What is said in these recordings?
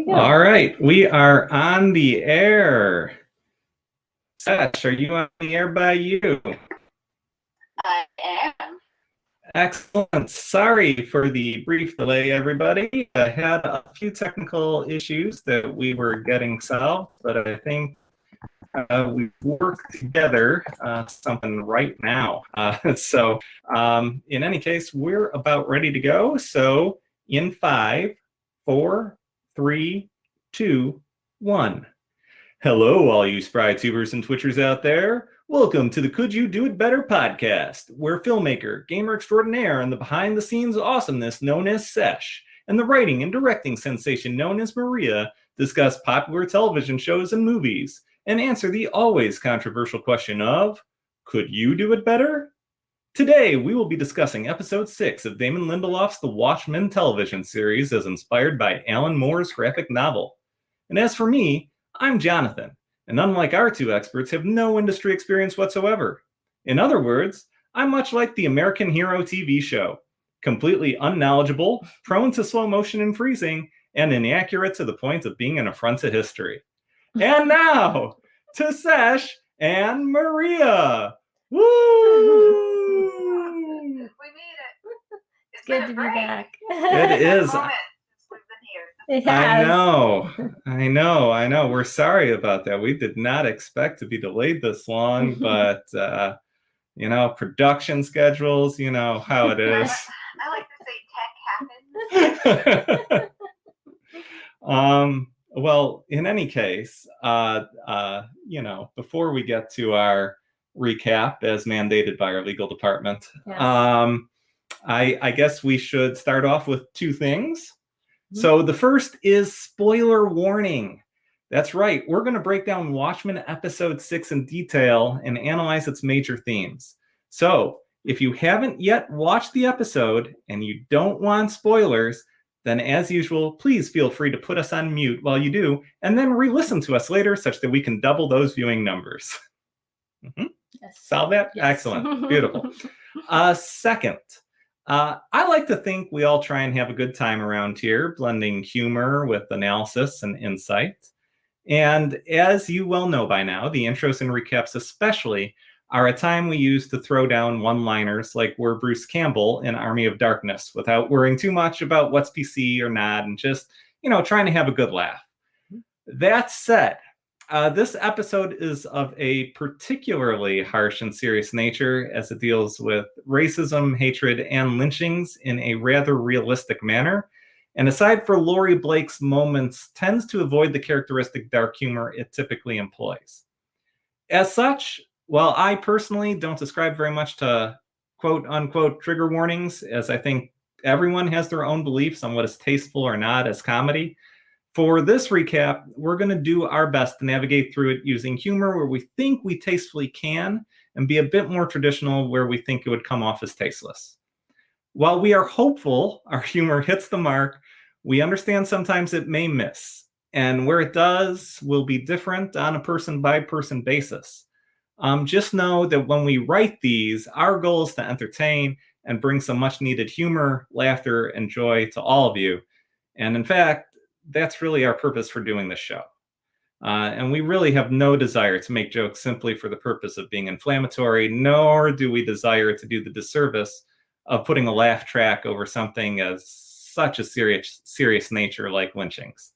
go. All right, we are on the air. Sesh, are you on the air by you? I am. Excellent. Sorry for the brief delay, everybody. I had a few technical issues that we were getting solved, but I think we've worked together something right now. In any case, we're about ready to go. So in 5, 4, 3, 2, 1. Hello, all you spry tubers and twitchers out there. Welcome to the Could You Do It Better podcast, where filmmaker, gamer extraordinaire, and the behind-the-scenes awesomeness known as Sesh, and the writing and directing sensation known as Maria discuss popular television shows and movies, and answer the always controversial question of, could you do it better? Today, we will be discussing episode 6 of Damon Lindelof's The Watchmen television series as inspired by Alan Moore's graphic novel. And as for me, I'm Jonathan, and unlike our two experts, have no industry experience whatsoever. In other words, I'm much like the American Hero TV show, completely unknowledgeable, prone to slow motion and freezing, and inaccurate to the point of being an affront to history. And now, to Sesh and Maria! Woo! We made it. It's good to be back. It is. Moment since we've been here. It has. I know. We're sorry about that. We did not expect to be delayed this long, but, production schedules, you know how it is. I like to say tech happens. Well, in any case, before we get to our recap as mandated by our legal department, Yes. I guess we should start off with two things. So the first is spoiler warning. That's right. We're going to break down Watchmen episode 6 in detail and analyze its major themes. So if you haven't yet watched the episode and you don't want spoilers, then as usual, please feel free to put us on mute while you do, and then re-listen to us later such that we can double those viewing numbers. Mm-hmm. Yes. Solve that? Yes. Excellent. Beautiful. Second, I like to think we all try and have a good time around here, blending humor with analysis and insight. And as you well know by now, the intros and recaps especially are a time we use to throw down one-liners like we're Bruce Campbell in Army of Darkness without worrying too much about what's PC or not and just, trying to have a good laugh. That said, this episode is of a particularly harsh and serious nature as it deals with racism, hatred, and lynchings in a rather realistic manner. And aside for Laurie Blake's moments, tends to avoid the characteristic dark humor it typically employs. As such, while I personally don't ascribe very much to quote-unquote trigger warnings, as I think everyone has their own beliefs on what is tasteful or not as comedy, for this recap, we're going to do our best to navigate through it using humor where we think we tastefully can, and be a bit more traditional where we think it would come off as tasteless. While we are hopeful our humor hits the mark, we understand sometimes it may miss, and where it does will be different on a person-by-person basis. Just know that when we write these, our goal is to entertain and bring some much-needed humor, laughter, and joy to all of you. And in fact, that's really our purpose for doing this show. And we really have no desire to make jokes simply for the purpose of being inflammatory, nor do we desire to do the disservice of putting a laugh track over something as such a serious nature like lynchings.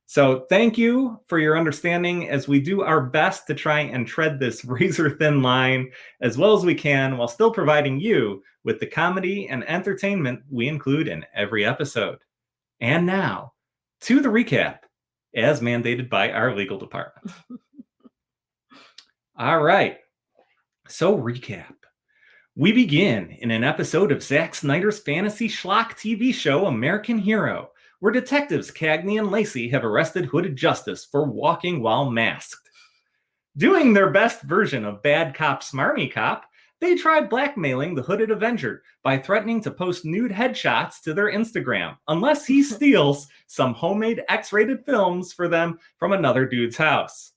So thank you for your understanding as we do our best to try and tread this razor-thin line as well as we can while still providing you with the comedy and entertainment we include in every episode. And now, to the recap, as mandated by our legal department. All right, so recap. We begin in an episode of Zack Snyder's fantasy schlock TV show American Hero, where detectives Cagney and Lacey have arrested Hooded Justice for walking while masked. Doing their best version of bad cop smarmy cop, they try blackmailing the Hooded Avenger by threatening to post nude headshots to their Instagram unless he steals some homemade X-rated films for them from another dude's house.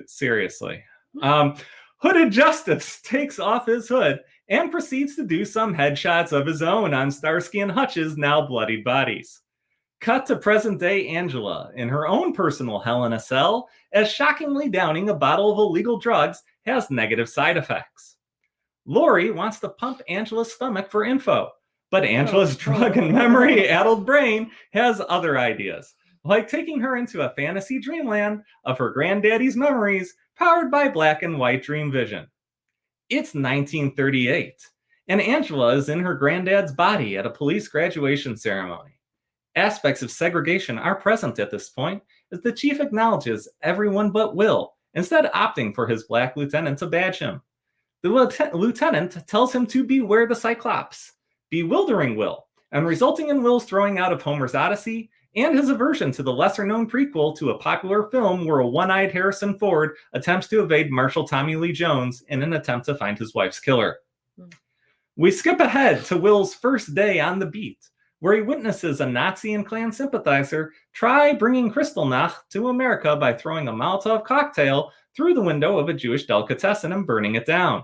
Seriously. Hooded Justice takes off his hood and proceeds to do some headshots of his own on Starsky and Hutch's now bloodied bodies. Cut to present-day Angela in her own personal hell in a cell, as shockingly downing a bottle of illegal drugs has negative side effects. Lori wants to pump Angela's stomach for info, but Angela's drug and memory-addled brain has other ideas, like taking her into a fantasy dreamland of her granddaddy's memories powered by black and white dream vision. It's 1938, and Angela is in her granddad's body at a police graduation ceremony. Aspects of segregation are present at this point, as the chief acknowledges everyone but Will, instead opting for his black lieutenant to badge him. The lieutenant tells him to beware the Cyclops, bewildering Will, and resulting in Will's throwing out of Homer's Odyssey and his aversion to the lesser-known prequel to a popular film where a one-eyed Harrison Ford attempts to evade Marshal Tommy Lee Jones in an attempt to find his wife's killer. We skip ahead to Will's first day on the beat, where he witnesses a Nazi and Klan sympathizer try bringing Kristallnacht to America by throwing a Molotov cocktail through the window of a Jewish delicatessen and burning it down.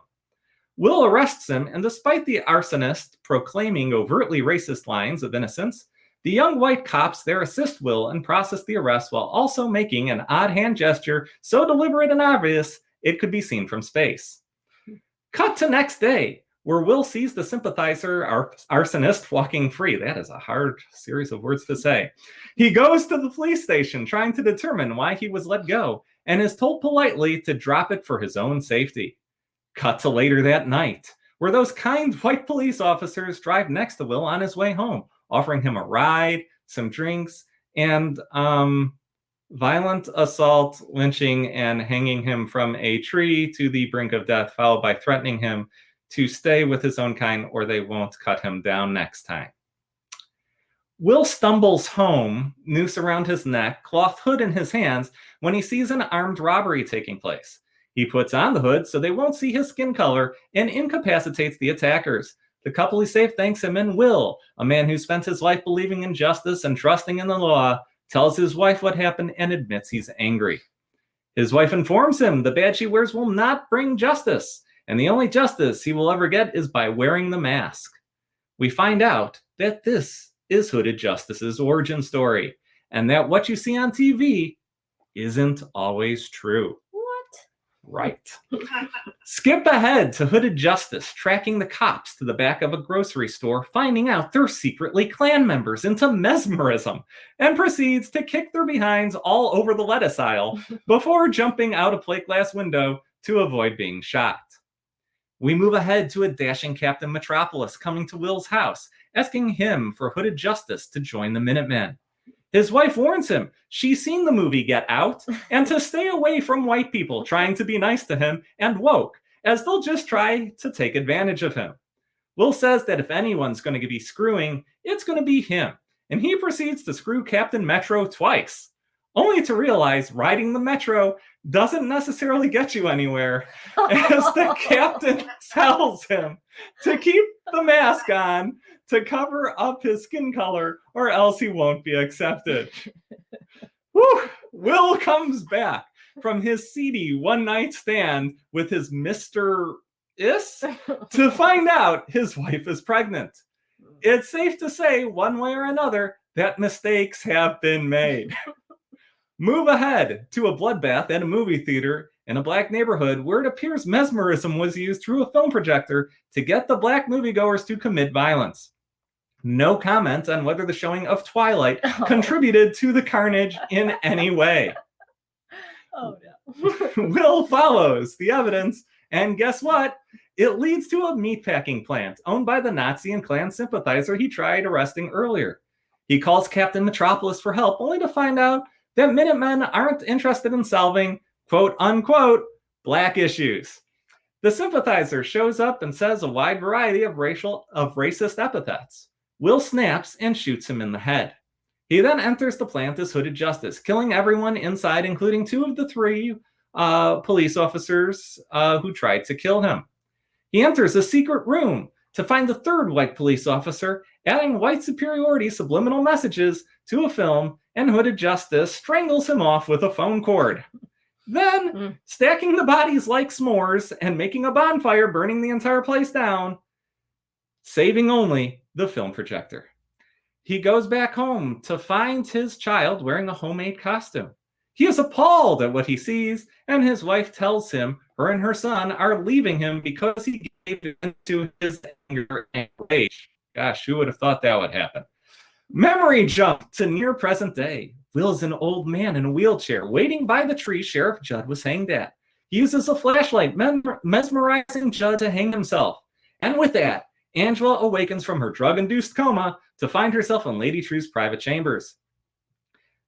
Will arrests him, and despite the arsonist proclaiming overtly racist lines of innocence, the young white cops there assist Will and process the arrest while also making an odd hand gesture so deliberate and obvious it could be seen from space. Cut to next day, where Will sees the sympathizer arsonist walking free. That is a hard series of words to say. He goes to the police station trying to determine why he was let go and is told politely to drop it for his own safety. Cut to later that night, where those kind white police officers drive next to Will on his way home, offering him a ride, some drinks, and violent assault, lynching, and hanging him from a tree to the brink of death, followed by threatening him to stay with his own kind or they won't cut him down next time. Will stumbles home, noose around his neck, cloth hood in his hands, when he sees an armed robbery taking place. He puts on the hood so they won't see his skin color and incapacitates the attackers. The couple he saved thanks him, and Will, a man who spent his life believing in justice and trusting in the law, tells his wife what happened and admits he's angry. His wife informs him the badge he wears will not bring justice, and the only justice he will ever get is by wearing the mask. We find out that this is Hooded Justice's origin story, and that what you see on TV isn't always true. What? Right. Skip ahead to Hooded Justice tracking the cops to the back of a grocery store, finding out they're secretly Klan members into mesmerism, and proceeds to kick their behinds all over the lettuce aisle before jumping out a plate glass window to avoid being shot. We move ahead to a dashing Captain Metropolis coming to Will's house, asking him for Hooded Justice to join the Minutemen. His wife warns him she's seen the movie Get Out and to stay away from white people trying to be nice to him and woke, as they'll just try to take advantage of him. Will says that if anyone's going to be screwing, it's going to be him, and he proceeds to screw Captain Metro twice, only to realize riding the Metro doesn't necessarily get you anywhere, as the captain tells him to keep the mask on to cover up his skin color, or else he won't be accepted. Whew. Will comes back from his seedy one-night stand with his Mr. Is to find out his wife is pregnant. It's safe to say, one way or another, that mistakes have been made. Move ahead to a bloodbath at a movie theater in a black neighborhood where it appears mesmerism was used through a film projector to get the black moviegoers to commit violence. No comment on whether the showing of Twilight contributed to the carnage in any way. Oh, no. Will follows the evidence, and guess what? It leads to a meatpacking plant owned by the Nazi and Klan sympathizer he tried arresting earlier. He calls Captain Metropolis for help, only to find out that Minutemen aren't interested in solving, quote unquote, black issues. The sympathizer shows up and says a wide variety of racist epithets. Will snaps and shoots him in the head. He then enters the plant as Hooded Justice, killing everyone inside, including 2 of the 3 police officers who tried to kill him. He enters a secret room to find the 3rd white police officer, adding white superiority subliminal messages to a film, and Hooded Justice strangles him off with a phone cord. Then, stacking the bodies like s'mores and making a bonfire, burning the entire place down, saving only the film projector. He goes back home to find his child wearing a homemade costume. He is appalled at what he sees, and his wife tells him her and her son are leaving him because he gave into his anger and rage. Gosh, who would have thought that would happen? Memory jump to near present day. Will is an old man in a wheelchair waiting by the tree Sheriff Judd was hanged at. He uses a flashlight, mesmerizing Judd to hang himself. And with that, Angela awakens from her drug-induced coma to find herself in Lady True's private chambers.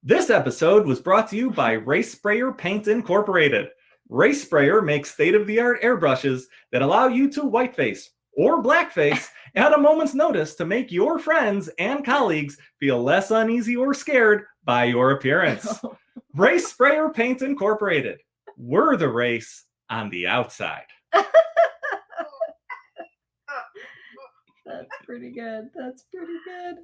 This episode was brought to you by Race Sprayer Paint Incorporated. Race Sprayer makes state-of-the-art airbrushes that allow you to whiteface or blackface at a moment's notice to make your friends and colleagues feel less uneasy or scared by your appearance. Race Sprayer Paint Incorporated. We're the race on the outside. That's pretty good. That's pretty good.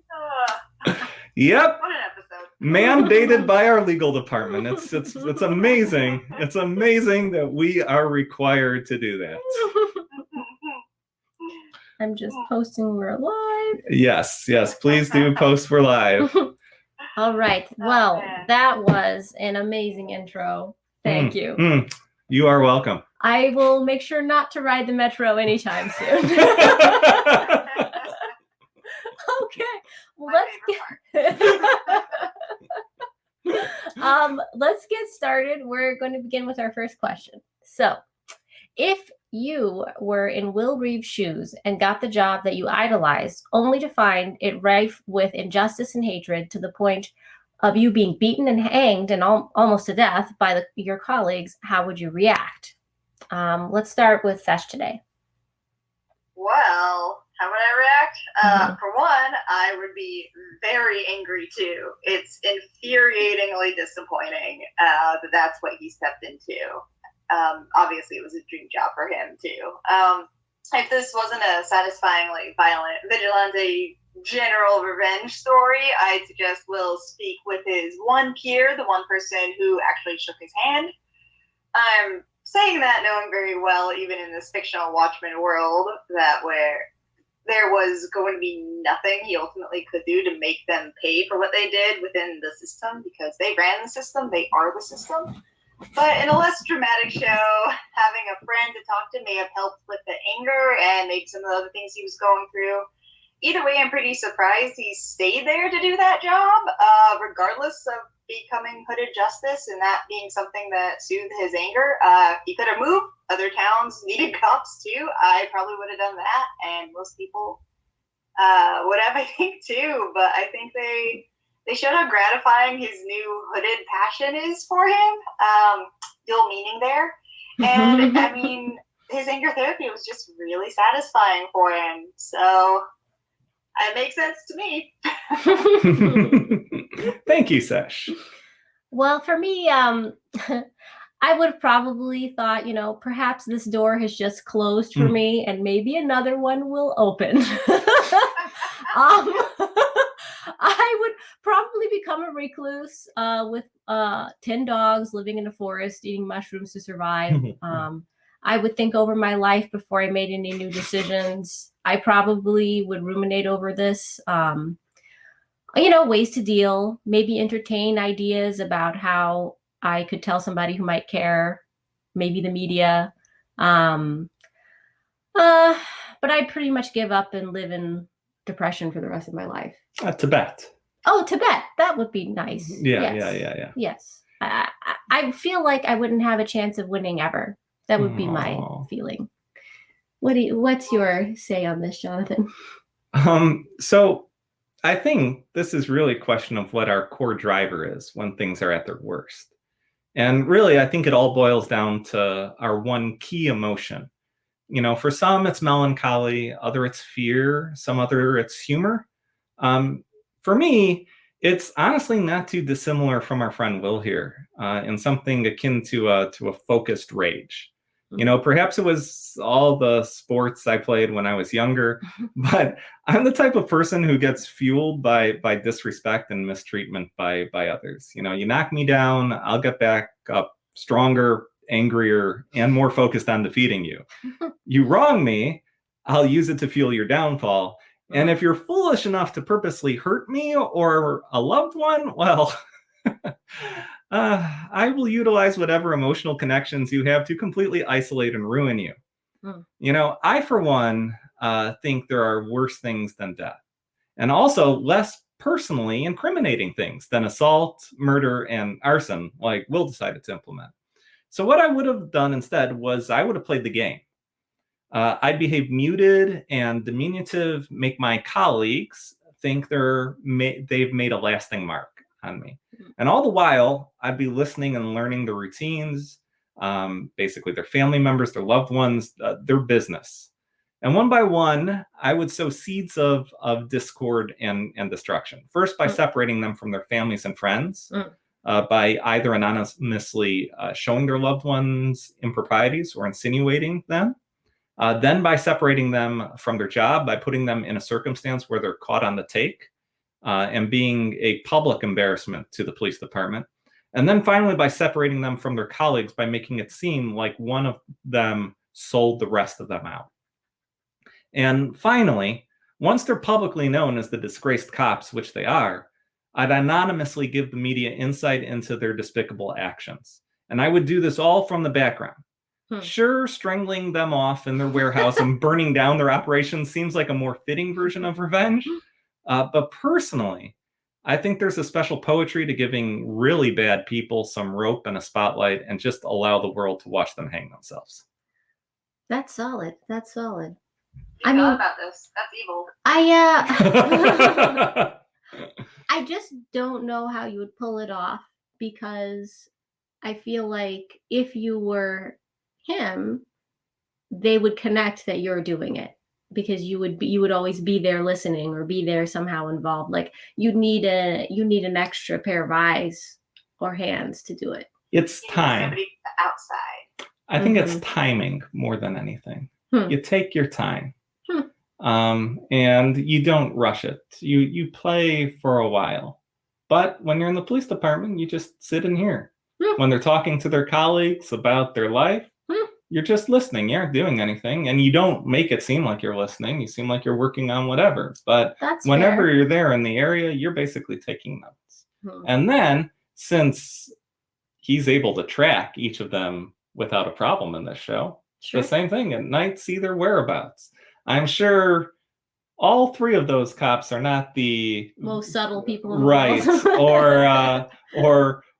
Yep. What an episode. Mandated by our legal department. It's amazing. It's amazing that we are required to do that. I'm just posting we're live. Yes, please do post for live. All right. Well, that was an amazing intro. Thank you. You are welcome. I will make sure not to ride the metro anytime soon. Okay. Well, let's get started. We're going to begin with our first question. So, if you were in Will Reeves' shoes and got the job that you idolized, only to find it rife with injustice and hatred to the point of you being beaten and hanged and almost to death by your colleagues, how would you react? Let's start with Sesh today. Well, how would I react? For one, I would be very angry too. It's infuriatingly disappointing that that's what he stepped into. Obviously, it was a dream job for him too. If this wasn't a satisfyingly violent vigilante general revenge story, I'd suggest Will speak with his one peer, the one person who actually shook his hand. I'm saying that knowing very well, even in this fictional Watchmen world, that where there was going to be nothing he ultimately could do to make them pay for what they did within the system, because they ran the system, they are the system. But in a less dramatic show, having a friend to talk to may have helped with the anger and maybe some of the other things he was going through. Either way, I'm pretty surprised he stayed there to do that job, regardless of becoming hooded justice and that being something that soothed his anger. He could have moved. Other towns needed cops too. I probably would have done that, and most people would have, I think, too. But I think they showed how gratifying his new hooded passion is for him. Dual meaning there. And I mean, his anger therapy was just really satisfying for him. So it makes sense to me. Thank you, Sesh. Well, for me, I would have probably thought, perhaps this door has just closed for me and maybe another one will open. I would probably become a recluse with 10 dogs living in a forest, eating mushrooms to survive. I would think over my life before I made any new decisions. I probably would ruminate over this, ways to deal, maybe entertain ideas about how I could tell somebody who might care, maybe the media. But I'd pretty much give up and live in depression for the rest of my life. Tibet. Oh, Tibet. That would be nice. Yeah. Yes. I feel like I wouldn't have a chance of winning ever. That would be my feeling. What's your say on this, Jonathan? So I think this is really a question of what our core driver is when things are at their worst. And really, I think it all boils down to our one key emotion. For some, it's melancholy, other it's fear, some other it's humor. For me, it's honestly not too dissimilar from our friend Will here, in something akin to a focused rage. Perhaps it was all the sports I played when I was younger, but I'm the type of person who gets fueled by disrespect and mistreatment by others. You knock me down, I'll get back up stronger, angrier, and more focused on defeating you. You wrong me, I'll use it to fuel your downfall. And if you're foolish enough to purposely hurt me or a loved one, well, I will utilize whatever emotional connections you have to completely isolate and ruin you. You know, I, for one, think there are worse things than death, and also less personally incriminating things than assault, murder, and arson, like Will decided to implement. So what I would have done instead was I would have played the game. I'd behave muted and diminutive, make my colleagues think they've made a lasting mark on me. And all the while, I'd be listening and learning the routines, basically their family members, their loved ones, their business. And one by one, I would sow seeds of discord and destruction. First, by separating them from their families and friends, by either anonymously showing their loved ones improprieties or insinuating them. Then by separating them from their job, by putting them in a circumstance where they're caught on the take and being a public embarrassment to the police department. And then finally, by separating them from their colleagues, by making it seem like one of them sold the rest of them out. And finally, once they're publicly known as the disgraced cops, which they are, I'd anonymously give the media insight into their despicable actions. And I would do this all from the background. Sure, strangling them off in their warehouse and burning down their operations seems like a more fitting version of revenge. But personally, I think there's a special poetry to giving really bad people some rope and a spotlight and just allow the world to watch them hang themselves. That's solid. That's solid. I mean, about this. That's evil. I just don't know how you would pull it off, because I feel like if you were him, they would connect that you're doing it, because you would always be there listening or be there somehow involved. Like you need an extra pair of eyes or hands to do it. It's time. Somebody outside. I think it's timing more than anything. You take your time. And you don't rush it. You play for a while. But when you're in the police department, you just sit in here. When they're talking to their colleagues about their life, you're just listening. You aren't doing anything. And you don't make it seem like you're listening. You seem like you're working on whatever. But whenever you're there in the area, you're basically taking notes. And then, since he's able to track each of them without a problem in this show, the same thing. At night, see their whereabouts. I'm sure all three of those cops are not the most subtle people in the world.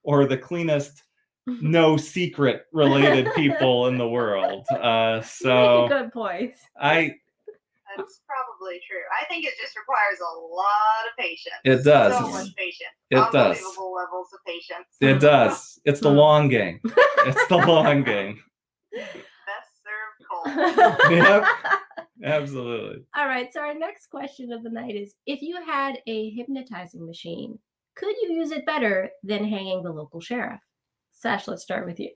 or the cleanest, no secret related people in the world. So good points. That's probably true. I think it just requires a lot of patience. It does. So much patience. It does. Unbelievable levels of patience. It does. It's the long game. It's the long game. Best served cold. Yep. Absolutely. All right. So our next question of the night is: if you had a hypnotizing machine, could you use it better than hanging the local sheriff? Sesh, let's start with you.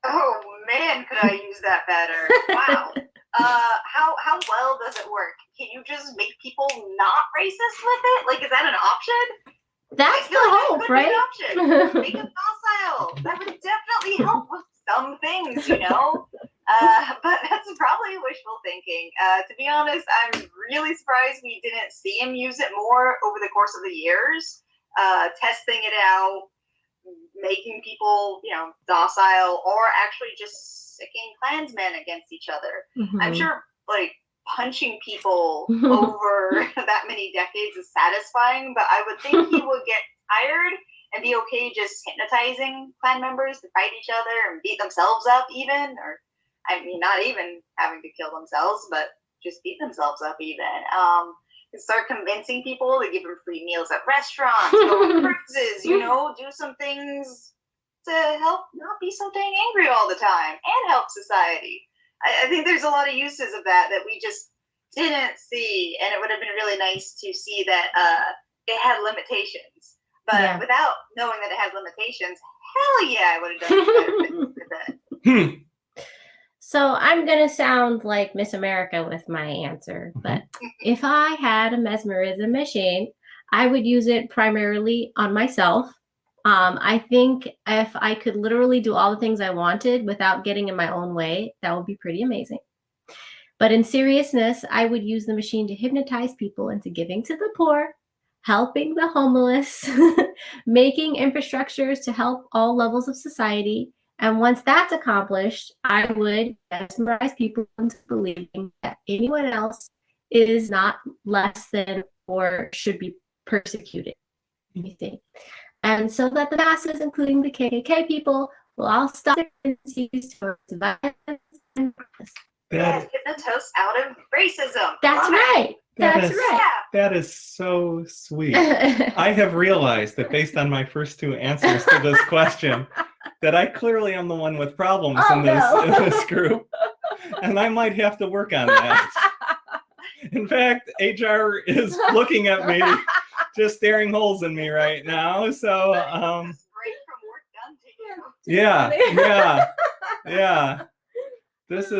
Oh man, could I use that better? Wow. How well does it work? Can you just make people not racist with it? Like, is that an option? That's the hope, right? An option. Make it docile. That would definitely help with some things, you know. But that's probably wishful thinking. To be honest, I'm really surprised we didn't see him use it more over the course of the years. Testing it out, making people, you know, docile, or actually just sicking Klansmen against each other. I'm sure, like, punching people over that many decades is satisfying, but I would think he would get tired and be okay just hypnotizing Klan members to fight each other and beat themselves up even, or, I mean, not even having to kill themselves, but just beat themselves up even. Start convincing people to give them free meals at restaurants, go on cruises, you know, do some things to help not be so dang angry all the time and help society. I think there's a lot of uses of that we just didn't see, and it would have been really nice to see that it had limitations. But without knowing that it has limitations, hell yeah, I would have done better things with it. So I'm going to sound like Miss America with my answer, but if I had a mesmerism machine, I would use it primarily on myself. I think if I could literally do all the things I wanted without getting in my own way, that would be pretty amazing. But in seriousness, I would use the machine to hypnotize people into giving to the poor, helping the homeless, making infrastructures to help all levels of society. And once that's accomplished, I would mesmerize people into believing that anyone else is not less than or should be persecuted. You see? And so that the masses, including the KKK people, will all stop their tendencies towards violence and violence. Yes, hypnosis out of racism. That's right. That's right. That is so sweet. I have realized that based on my first two answers to this question, that I clearly am the one with problems in this group, and I might have to work on that. In fact, HR is looking at me, just staring holes in me right now. So, Great from work done to you. Yeah. This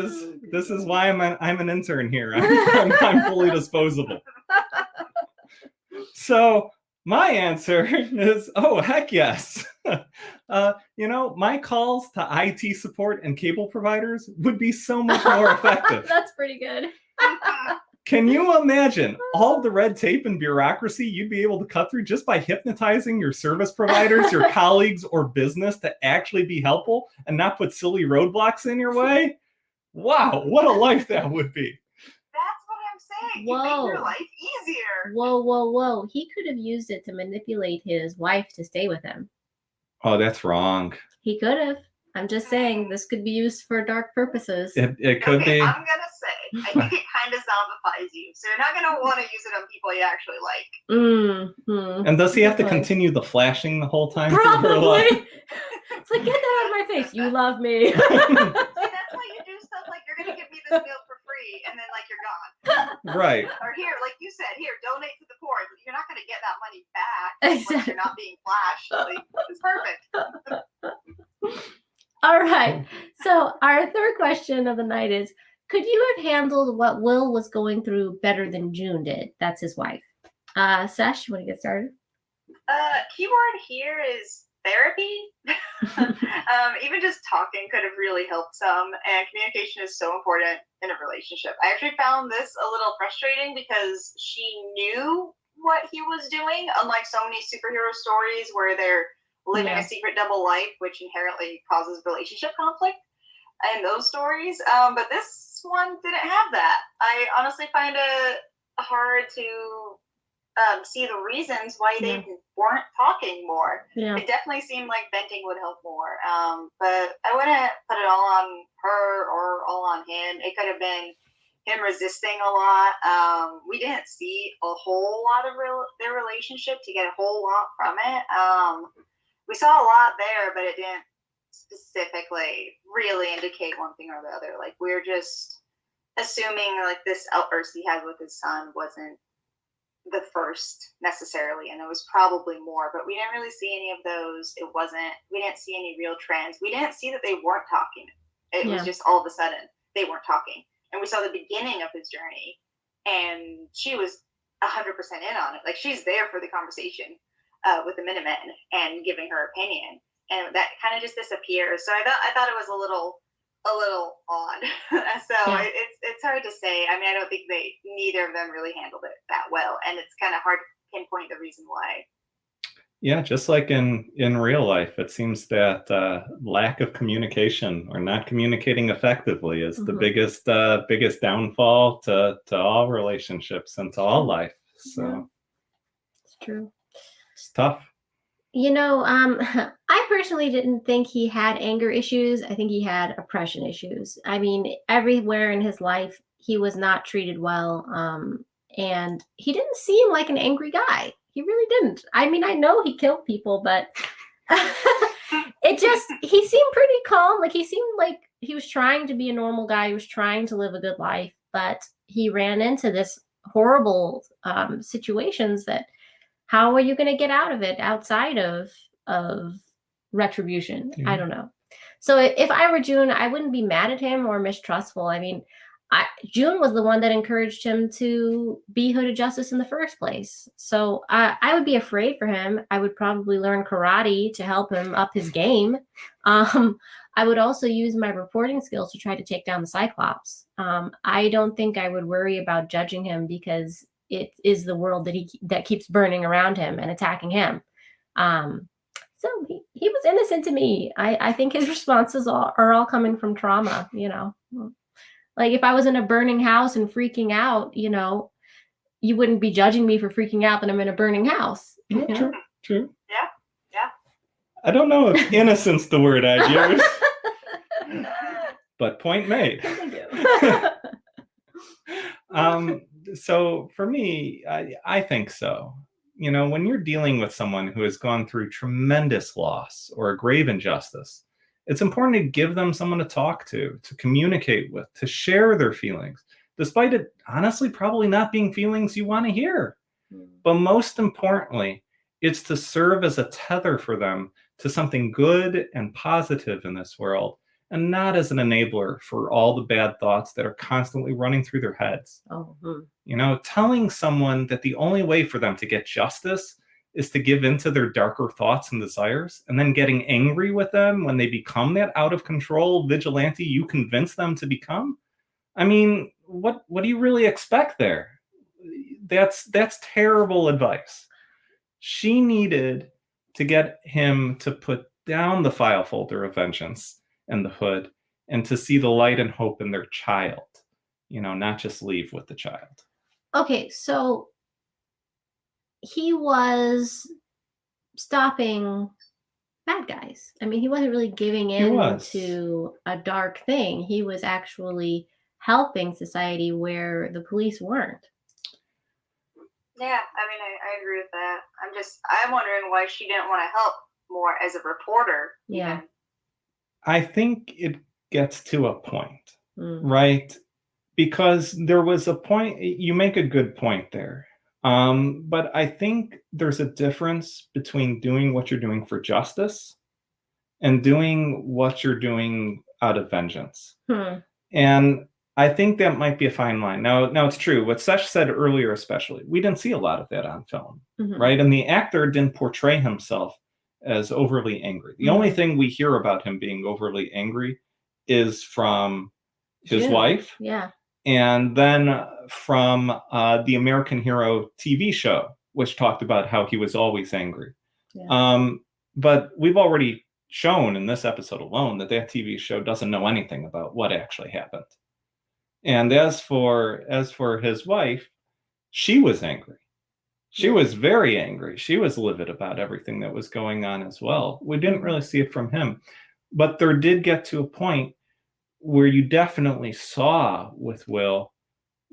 is why I'm an intern here. I'm fully disposable. So my answer is, oh, heck yes. My calls to IT support and cable providers would be so much more effective. That's pretty good. Can you imagine all the red tape and bureaucracy you'd be able to cut through just by hypnotizing your service providers, your colleagues, or business to actually be helpful and not put silly roadblocks in your way? Wow, what a life that would be. That's what I'm saying. Whoa. You make your life easier. Whoa. He could have used it to manipulate his wife to stay with him. Oh, that's wrong. He could have. I'm just saying this could be used for dark purposes. It could be. I'm going to say, I think it kind of zombifies you. So you're not going to want to use it on people you actually like. And does he have to continue the flashing the whole time? Probably. It's like, get that out of my face. You love me. See, that's why you do stuff like, you're going to give me this meal for free, and then like you're gone. Right. Or here, like you said, here, donate to the poor. You're not going to get that money back when you're not being flashed. Like, it's perfect. All right. So our third question of the night is, could you have handled what Will was going through better than June did? That's his wife. Sesh, you want to get started? Keyword here is therapy. Even just talking could have really helped some, and communication is so important in a relationship. I actually found this a little frustrating because she knew what he was doing, unlike so many superhero stories where they're living a secret double life, which inherently causes relationship conflict in those stories. But this one didn't have that. I honestly find it hard to see the reasons why they weren't talking more. It definitely seemed like venting would help more. But I wouldn't put it all on her or all on him. It could have been him resisting a lot. We didn't see a whole lot of their relationship to get a whole lot from it. We saw a lot there, but it didn't specifically really indicate one thing or the other. Like, we're just assuming like this outburst he had with his son wasn't the first necessarily, and there was probably more, but we didn't really see any of those. We didn't see any real trends. We didn't see that they weren't talking. It was just all of a sudden they weren't talking. And we saw the beginning of his journey, and she was 100% in on it. Like, she's there for the conversation with the Minutemen and giving her opinion, and that kind of just disappears. So I thought it was a little odd. So it's hard to say. I mean, I don't think neither of them really handled it that well, and it's kind of hard to pinpoint the reason why. Yeah, just like in real life, it seems that lack of communication or not communicating effectively is the biggest downfall to all relationships and to all life. So it's true. It's tough. I personally didn't think he had anger issues. I think he had oppression issues. I mean, everywhere in his life, he was not treated well. And he didn't seem like an angry guy. He really didn't. I mean, I know he killed people, but he seemed pretty calm. Like, he seemed like he was trying to be a normal guy. He was trying to live a good life, but he ran into this horrible situations that, how are you going to get out of it outside of retribution? I don't know. So if I were June, I wouldn't be mad at him or mistrustful. I mean, June was the one that encouraged him to be Hooded Justice in the first place. So I would be afraid for him. I would probably learn karate to help him up his game. I would also use my reporting skills to try to take down the Cyclops. I don't think I would worry about judging him because it is the world that keeps burning around him and attacking him. So he was innocent to me. I think his responses are all coming from trauma, you know. Like if I was in a burning house and freaking out, you know, you wouldn't be judging me for freaking out that I'm in a burning house. You know? True. Yeah. I don't know if innocence the word I'd use, but point made. Thank you. So for me, I think so. You know, when you're dealing with someone who has gone through tremendous loss or a grave injustice, it's important to give them someone to talk to communicate with, to share their feelings, despite it honestly probably not being feelings you want to hear. But most importantly, it's to serve as a tether for them to something good and positive in this world, and not as an enabler for all the bad thoughts that are constantly running through their heads. You know, telling someone that the only way for them to get justice is to give into their darker thoughts and desires, and then getting angry with them when they become that out of control vigilante you convince them to become. I mean, what do you really expect there? That's terrible advice. She needed to get him to put down the file folder of vengeance and the hood and to see the light and hope in their child, you know, not just leave with the child. Okay, so he was stopping bad guys. I mean, he wasn't really giving in to a dark thing. He was actually helping society where the police weren't. Yeah, I mean, I agree with that. I'm wondering why she didn't want to help more as a reporter. Yeah. Even. I think it gets to a point, right? Because there was a point, you make a good point there. But I think there's a difference between doing what you're doing for justice and doing what you're doing out of vengeance. And I think that might be a fine line. Now it's true. What Sesh said earlier, especially, we didn't see a lot of that on film, right? And the actor didn't portray himself as overly angry. The only thing we hear about him being overly angry is from his wife. Yeah. And then from the American Hero TV show, which talked about how he was always angry. Yeah. But we've already shown in this episode alone that TV show doesn't know anything about what actually happened. And as for his wife, she was angry. She was very angry. She was livid about everything that was going on as well. We didn't really see it from him. But there did get to a point where you definitely saw with Will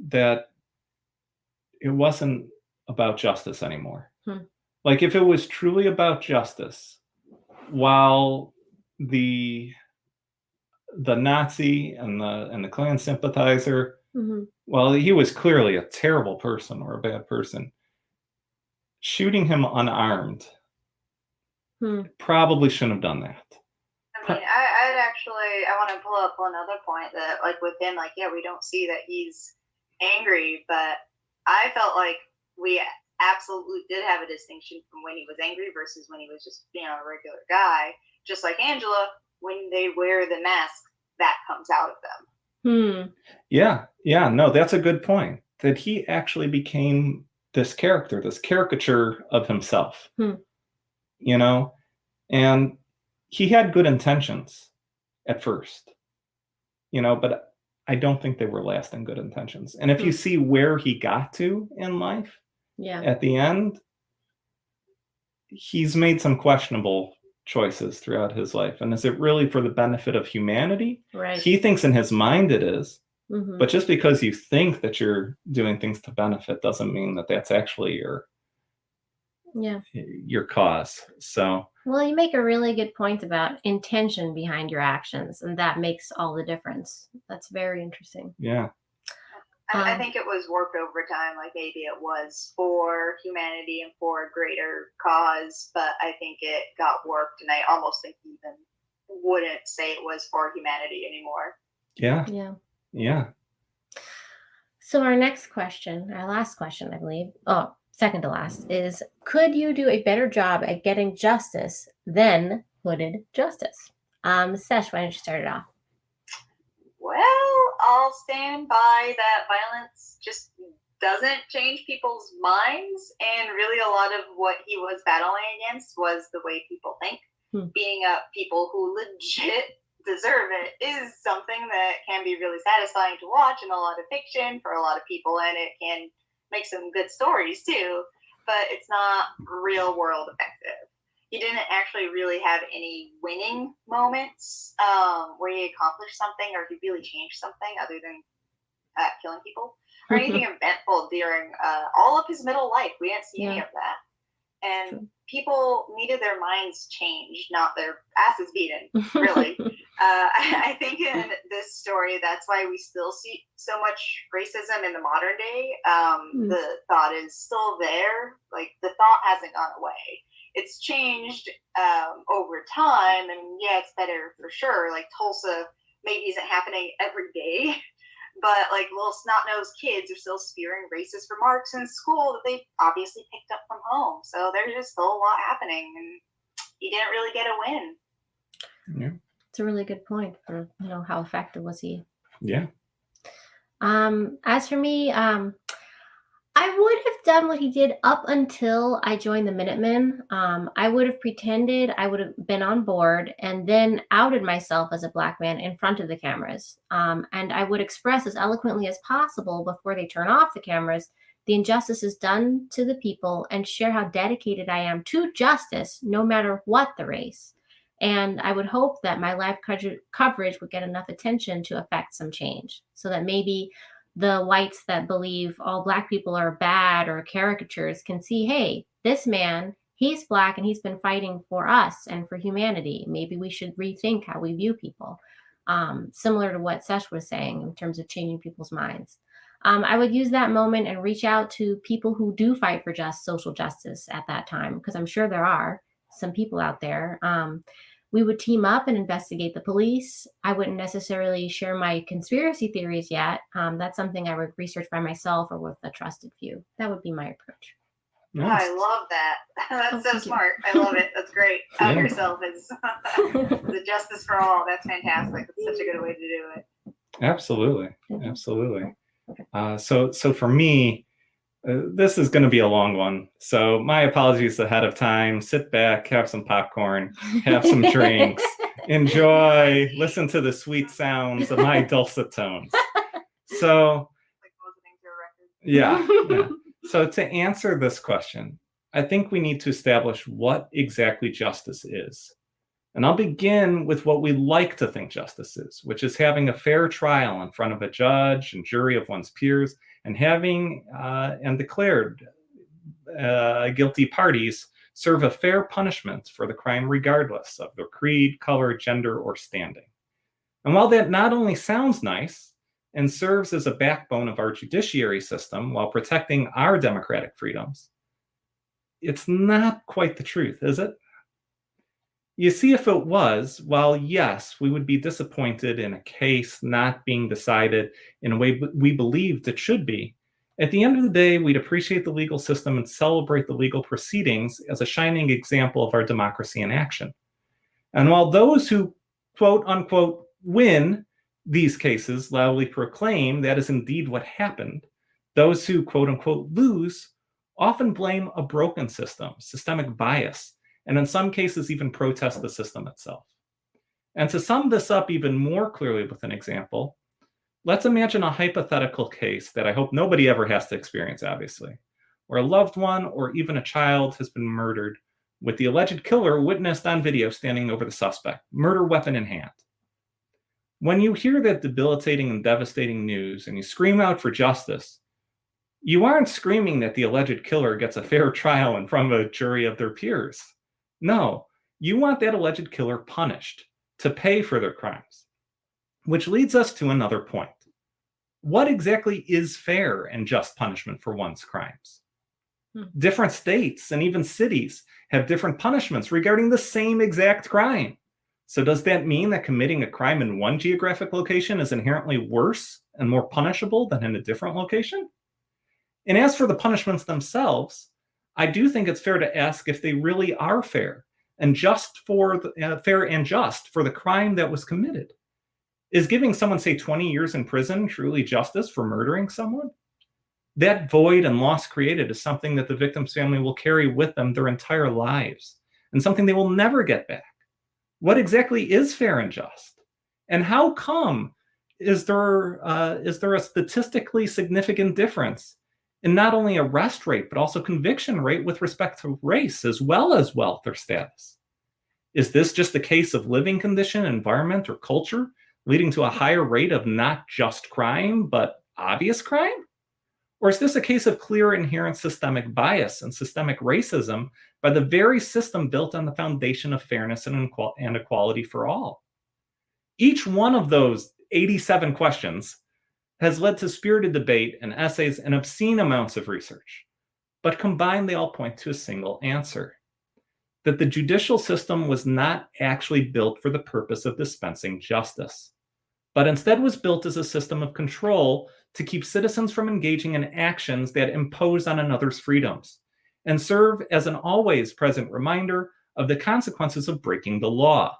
that it wasn't about justice anymore. Like if it was truly about justice, while the Nazi and the Klan sympathizer, well, he was clearly a terrible person or a bad person. Shooting him unarmed probably shouldn't have done that. I mean, I want to pull up another point that, like, with him, like, yeah, we don't see that he's angry, but I felt like we absolutely did have a distinction from when he was angry versus when he was just, you know, a regular guy. Just like Angela, when they wear the mask, that comes out of them. Yeah, no, that's a good point. That he actually became this character, this caricature of himself. You know, and he had good intentions at first, you know, but I don't think they were lasting good intentions. And if you see where he got to in life, at the end, he's made some questionable choices throughout his life. And is it really for the benefit of humanity? Right. He thinks in his mind it is. But just because you think that you're doing things to benefit doesn't mean that that's actually your cause. So, well, you make a really good point about intention behind your actions, and that makes all the difference. That's very interesting. Yeah. I think it was worked overtime. Like maybe it was for humanity and for a greater cause, but I think it got worked, and I almost think he even wouldn't say it was for humanity anymore. Yeah. So our next question, our last question, I believe, second to last, is could you do a better job at getting justice than hooded justice? Sesh, why don't you start it off? Well, I'll stand by that violence just doesn't change people's minds, and really a lot of what he was battling against was the way people think. Being up people who legit deserve it is something that can be really satisfying to watch in a lot of fiction for a lot of people, and it can make some good stories too, but it's not real world effective. He didn't actually really have any winning moments where he accomplished something or he really changed something other than killing people or anything eventful during all of his middle life. We didn't see any of that. And people needed their minds changed, not their asses beaten, really. I think in this story, that's why we still see so much racism in the modern day. The thought is still there. Like, the thought hasn't gone away. It's changed over time, and yeah, it's better for sure. Like, Tulsa maybe isn't happening every day, but like little snot-nosed kids are still spewing racist remarks in school that they obviously picked up from home. So there's just still a lot happening, and he didn't really get a win. Yeah, it's a really good point for how effective was he. Yeah. As for me, I would have done what he did up until I joined the Minutemen. I would have pretended I would have been on board and then outed myself as a Black man in front of the cameras. And I would express as eloquently as possible before they turn off the cameras the injustices done to the people and share how dedicated I am to justice, no matter what the race. And I would hope that my live coverage would get enough attention to affect some change so that maybe the whites that believe all Black people are bad or caricatures can see, hey, this man, he's Black and he's been fighting for us and for humanity. Maybe we should rethink how we view people. Similar to what Sesh was saying in terms of changing people's minds. I would use that moment and reach out to people who do fight for social justice at that time, because I'm sure there are some people out there. We would team up and investigate the police. I wouldn't necessarily share my conspiracy theories yet. That's something I would research by myself or with a trusted few. That would be my approach. Nice. I love that. That's so smart. I love it. That's great. Out yourself is the justice for all. That's fantastic. That's such a good way to do it. Absolutely. Absolutely. So for me, this is going to be a long one. So my apologies ahead of time. Sit back, have some popcorn, have some drinks, enjoy, listen to the sweet sounds of my dulcet tones. So, yeah. So to answer this question, I think we need to establish what exactly justice is. And I'll begin with what we like to think justice is, which is having a fair trial in front of a judge and jury of one's peers, and having and declared guilty parties serve a fair punishment for the crime regardless of their creed, color, gender, or standing. And while that not only sounds nice and serves as a backbone of our judiciary system while protecting our democratic freedoms, it's not quite the truth, is it? You see, if it was, while yes, we would be disappointed in a case not being decided in a way we believed it should be, at the end of the day, we'd appreciate the legal system and celebrate the legal proceedings as a shining example of our democracy in action. And while those who, quote unquote, win these cases loudly proclaim that is indeed what happened, those who, quote unquote, lose often blame a broken system, systemic bias, and in some cases even protest the system itself. And to sum this up even more clearly with an example, let's imagine a hypothetical case that I hope nobody ever has to experience, obviously, where a loved one or even a child has been murdered with the alleged killer witnessed on video standing over the suspect, murder weapon in hand. When you hear that debilitating and devastating news and you scream out for justice, you aren't screaming that the alleged killer gets a fair trial in front of a jury of their peers. No, you want that alleged killer punished to pay for their crimes. Which leads us to another point. What exactly is fair and just punishment for one's crimes? Different states and even cities have different punishments regarding the same exact crime. So does that mean that committing a crime in one geographic location is inherently worse and more punishable than in a different location? And as for the punishments themselves, I do think it's fair to ask if they really are fair and just for the crime that was committed. Is giving someone, say, 20 years in prison truly justice for murdering someone? That void and loss created is something that the victim's family will carry with them their entire lives, and something they will never get back. What exactly is fair and just? And how come is there a statistically significant difference in not only arrest rate, but also conviction rate with respect to race as well as wealth or status? Is this just a case of living condition, environment, or culture leading to a higher rate of not just crime, but obvious crime? Or is this a case of clear inherent systemic bias and systemic racism by the very system built on the foundation of fairness and equality for all? Each one of those 87 questions has led to spirited debate and essays and obscene amounts of research. But combined, they all point to a single answer: that the judicial system was not actually built for the purpose of dispensing justice, but instead was built as a system of control to keep citizens from engaging in actions that impose on another's freedoms and serve as an always present reminder of the consequences of breaking the law.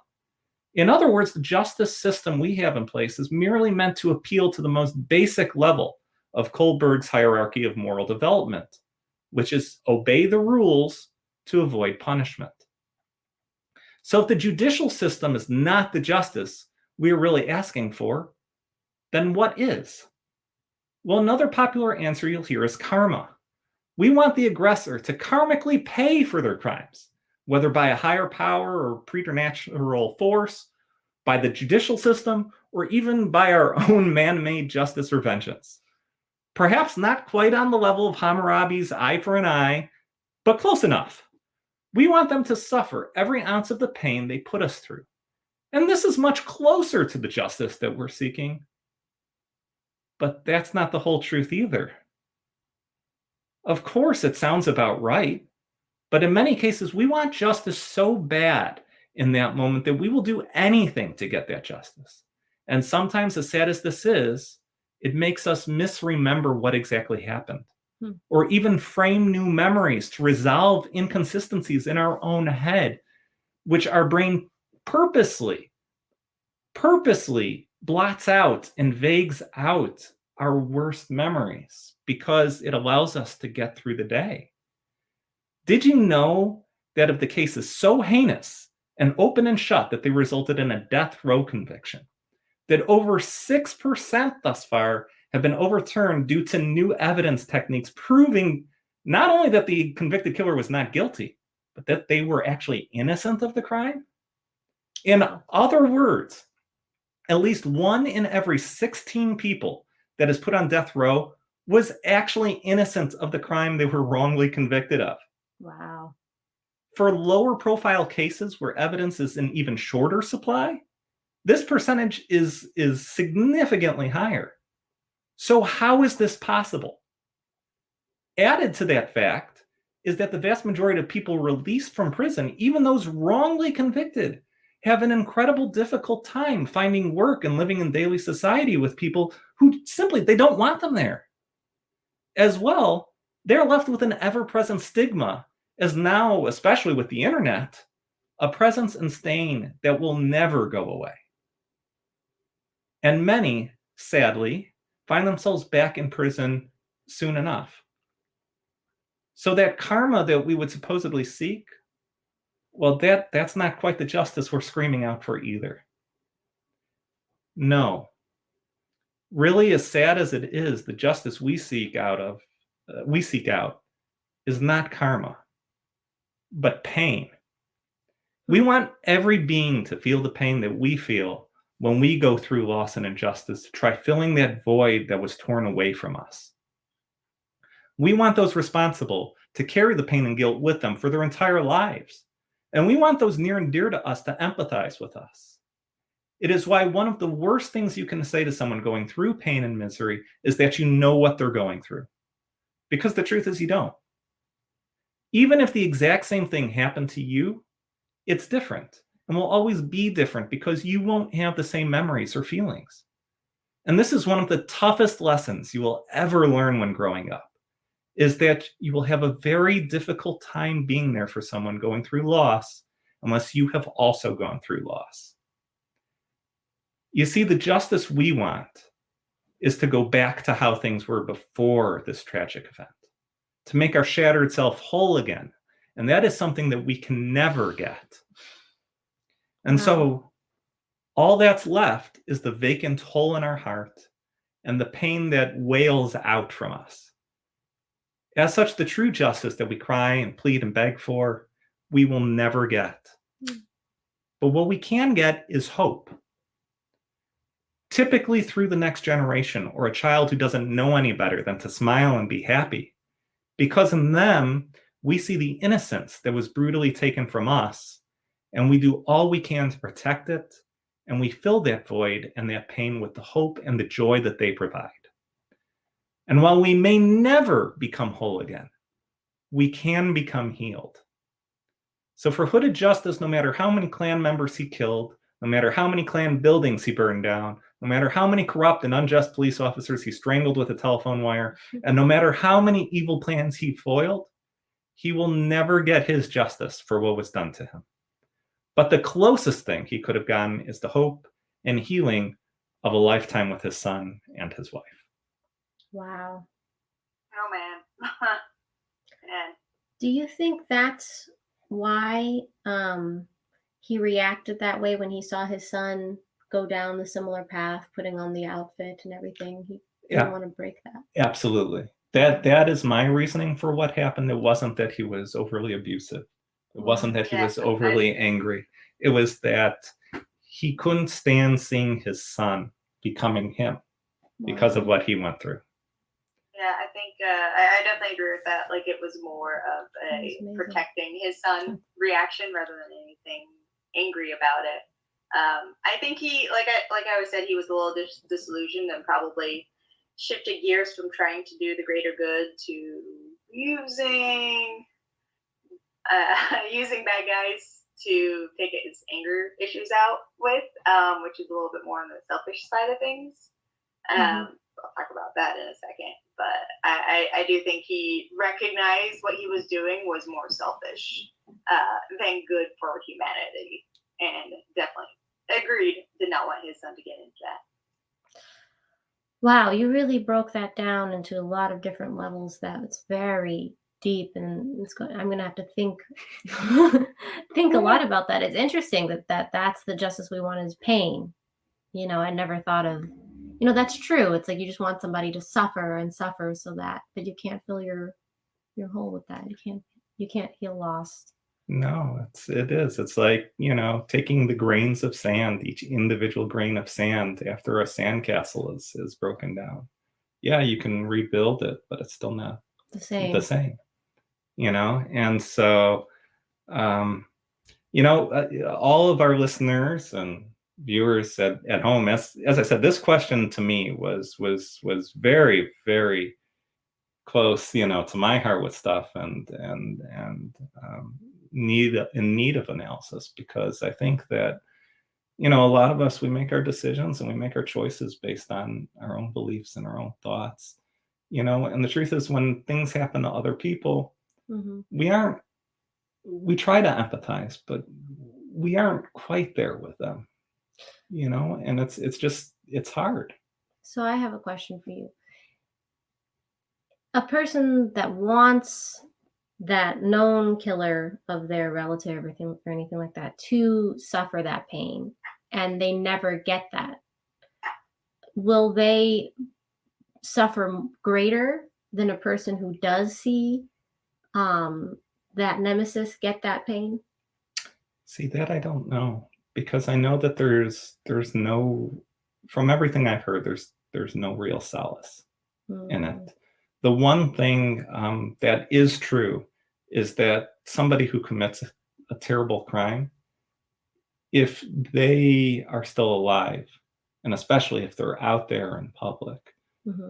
In other words, the justice system we have in place is merely meant to appeal to the most basic level of Kohlberg's hierarchy of moral development, which is obey the rules to avoid punishment. So if the judicial system is not the justice we are really asking for, then what is? Well, another popular answer you'll hear is karma. We want the aggressor to karmically pay for their crimes, whether by a higher power or preternatural force, by the judicial system, or even by our own man-made justice or vengeance. Perhaps not quite on the level of Hammurabi's eye for an eye, but close enough. We want them to suffer every ounce of the pain they put us through. And this is much closer to the justice that we're seeking. But that's not the whole truth either. Of course, it sounds about right, but in many cases, we want justice so bad in that moment that we will do anything to get that justice. And sometimes, as sad as this is, it makes us misremember what exactly happened, or even frame new memories to resolve inconsistencies in our own head, which our brain purposely blots out and vagues out our worst memories because it allows us to get through the day. Did you know that if the case is so heinous and open and shut that they resulted in a death row conviction, that over 6% thus far have been overturned due to new evidence techniques proving not only that the convicted killer was not guilty, but that they were actually innocent of the crime? In other words, at least 1 in every 16 people that is put on death row was actually innocent of the crime they were wrongly convicted of. Wow. For lower profile cases where evidence is in even shorter supply, this percentage is significantly higher. So how is this possible? Added to that fact is that the vast majority of people released from prison, even those wrongly convicted, have an incredible difficult time finding work and living in daily society with people who simply, they don't want them there. As well, they're left with an ever-present stigma, as now, especially with the internet, a presence and stain that will never go away. And many, sadly, find themselves back in prison soon enough. So that karma that we would supposedly seek, well, that's not quite the justice we're screaming out for either. No. Really, as sad as it is, the justice we seek out is not karma, but pain. We want every being to feel the pain that we feel when we go through loss and injustice, to try filling that void that was torn away from us. We want those responsible to carry the pain and guilt with them for their entire lives. And we want those near and dear to us to empathize with us. It is why one of the worst things you can say to someone going through pain and misery is that you know what they're going through. Because the truth is you don't. Even if the exact same thing happened to you, it's different. and will always be different because you won't have the same memories or feelings. And this is one of the toughest lessons you will ever learn when growing up, is that you will have a very difficult time being there for someone going through loss unless you have also gone through loss. You see, the justice we want is to go back to how things were before this tragic event, to make our shattered self whole again. And that is something that we can never get. And so all that's left is the vacant hole in our heart and the pain that wails out from us. As such, the true justice that we cry and plead and beg for, we will never get. But what we can get is hope. Typically through the next generation, or a child who doesn't know any better than to smile and be happy. Because in them, we see the innocence that was brutally taken from us, and we do all we can to protect it, and we fill that void and that pain with the hope and the joy that they provide. And while we may never become whole again, we can become healed. So for Hooded Justice, no matter how many Klan members he killed, no matter how many Klan buildings he burned down, no matter how many corrupt and unjust police officers he strangled with a telephone wire, and no matter how many evil plans he foiled, he will never get his justice for what was done to him. But the closest thing he could have gotten is the hope and healing of a lifetime with his son and his wife. Wow. Oh, man. Man. Do you think that's why he reacted that way when he saw his son go down the similar path, putting on the outfit and everything? He didn't want to break that. Absolutely. That is my reasoning for what happened. It wasn't that he was overly abusive. It wasn't that he was overly angry. It was that he couldn't stand seeing his son becoming him because of what he went through. Yeah, I think I definitely agree with that. Like, it was more of a protecting his son reaction rather than anything angry about it. I think he, like I always said, he was a little disillusioned and probably shifted gears from trying to do the greater good to using bad guys to take his anger issues out with, which is a little bit more on the selfish side of things. I'll talk about that in a second. But I do think he recognized what he was doing was more selfish than good for humanity. And definitely agreed, did not want his son to get into that. Wow, you really broke that down into a lot of different levels. That's very deep, and I'm going to have to think think a lot about that. It's interesting that's the justice we want is pain. You know, I never thought of, that's true. It's like you just want somebody to suffer and suffer but you can't fill your hole with that. You can't heal loss. No, it is. It's like, taking the grains of sand, each individual grain of sand after a sandcastle is broken down. Yeah, you can rebuild it, but it's still not the same. And so, all of our listeners and viewers at home, as I said, this question to me was very, very close, to my heart with stuff and in need of analysis, because I think that, a lot of us, we make our decisions and we make our choices based on our own beliefs and our own thoughts, and the truth is, when things happen to other people, we try to empathize, but we aren't quite there with them, and it's hard. So I have a question for you. A person that wants that known killer of their relative or anything like that to suffer that pain, and they never get that, will they suffer greater than a person who does see that nemesis get that pain? See, that I don't know, because I know that there's no, from everything I've heard, there's no real solace in it. The one thing that is true is that somebody who commits a terrible crime, if they are still alive, and especially if they're out there in public,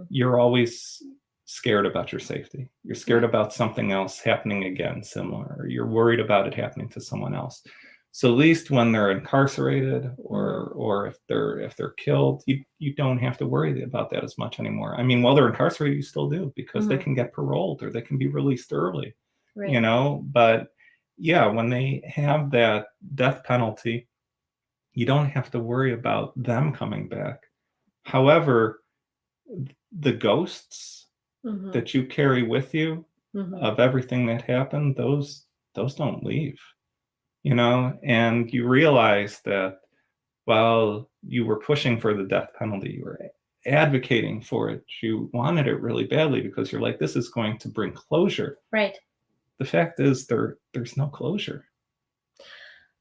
you're always scared about your safety. You're scared about something else happening again, similar, or you're worried about it happening to someone else. So at least when they're incarcerated or if they're killed, you don't have to worry about that as much anymore. I mean, while they're incarcerated, you still do, because they can get paroled or they can be released early, you know. But yeah, when they have that death penalty, you don't have to worry about them coming back. However, the ghosts that you carry with you of everything that happened, those don't leave, you know. And you realize that while you were pushing for the death penalty, you were advocating for it, you wanted it really badly because you're like, this is going to bring closure. Right. The fact is there's no closure.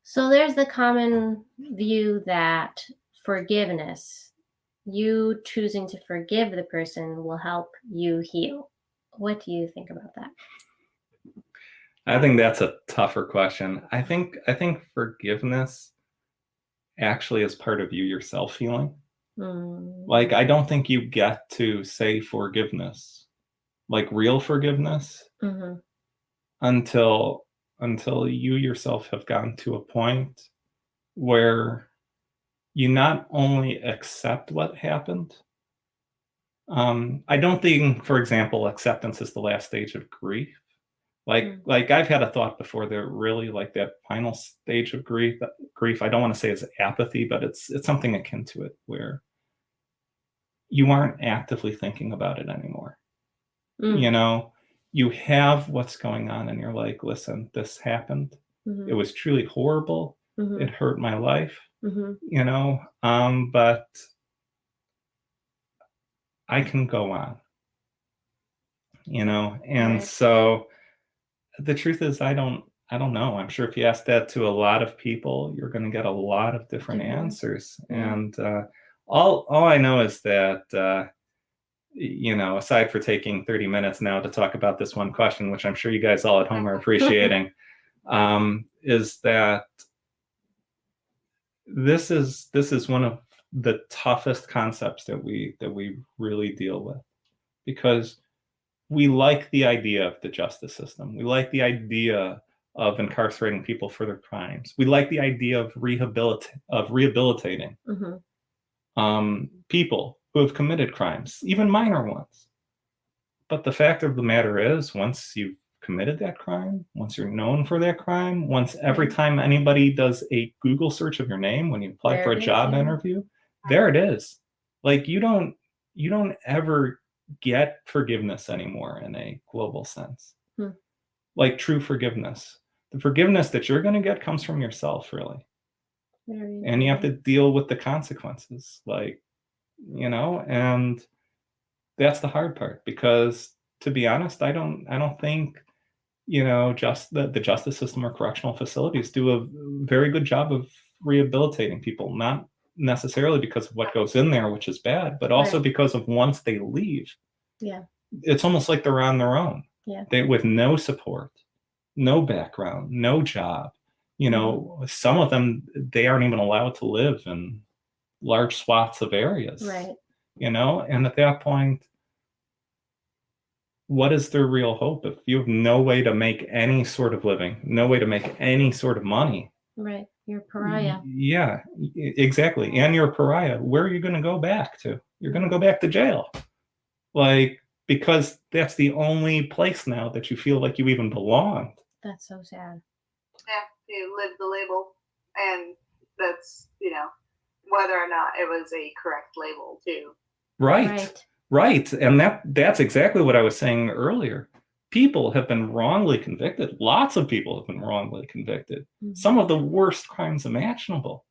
So there's the common view that forgiveness, you choosing to forgive the person, will help you heal. What do you think about that? I think that's a tougher question. I think forgiveness actually is part of you yourself healing. Like, I don't think you get to say forgiveness, like real forgiveness, until you yourself have gotten to a point where you not only accept what happened. I don't think, for example, acceptance is the last stage of grief. Like I've had a thought before that really, like, that final stage of grief, I don't want to say is apathy, but it's something akin to it, where you aren't actively thinking about it anymore. You know, you have what's going on and you're like, listen, this happened. It was truly horrible. It hurt my life, you know, but I can go on, you know. And so the truth is, I don't know. I'm sure if you ask that to a lot of people, you're going to get a lot of different answers. And all I know is that, you know, aside for taking 30 minutes now to talk about this one question, which I'm sure you guys all at home are appreciating, is that this is one of the toughest concepts that we really deal with, because we like the idea of the justice system. We like the idea of incarcerating people for their crimes. We like the idea of rehabilitating people who have committed crimes, even minor ones. But the fact of the matter is, once you've committed that crime, once you're known for that crime, once every time anybody does a Google search of your name when you apply for a job interview, there it is. Like, you don't ever get forgiveness anymore in a global sense. Like, true forgiveness. The forgiveness that you're going to get comes from yourself, really. And you have to deal with the consequences, like, you know, and that's the hard part, because, to be honest, I don't think, you know, just the justice system or correctional facilities do a very good job of rehabilitating people, not necessarily because of what goes in there, which is bad, but also because of once they leave, it's almost like they're on their own, with no support, no background, no job. You know, some of them, they aren't even allowed to live in large swaths of areas, you know. And at that point, what is their real hope if you have no way to make any sort of living, no way to make any sort of money? You're a pariah. Yeah, exactly. And you're a pariah. Where are you going to go back to? You're going to go back to jail. Like, because that's the only place now that you feel like you even belonged. That's so sad. Yeah, you live the label. And that's, you know, whether or not it was a correct label too. Right. And that's exactly what I was saying earlier. People have been wrongly convicted. Lots of people have been wrongly convicted. Some of the worst crimes imaginable.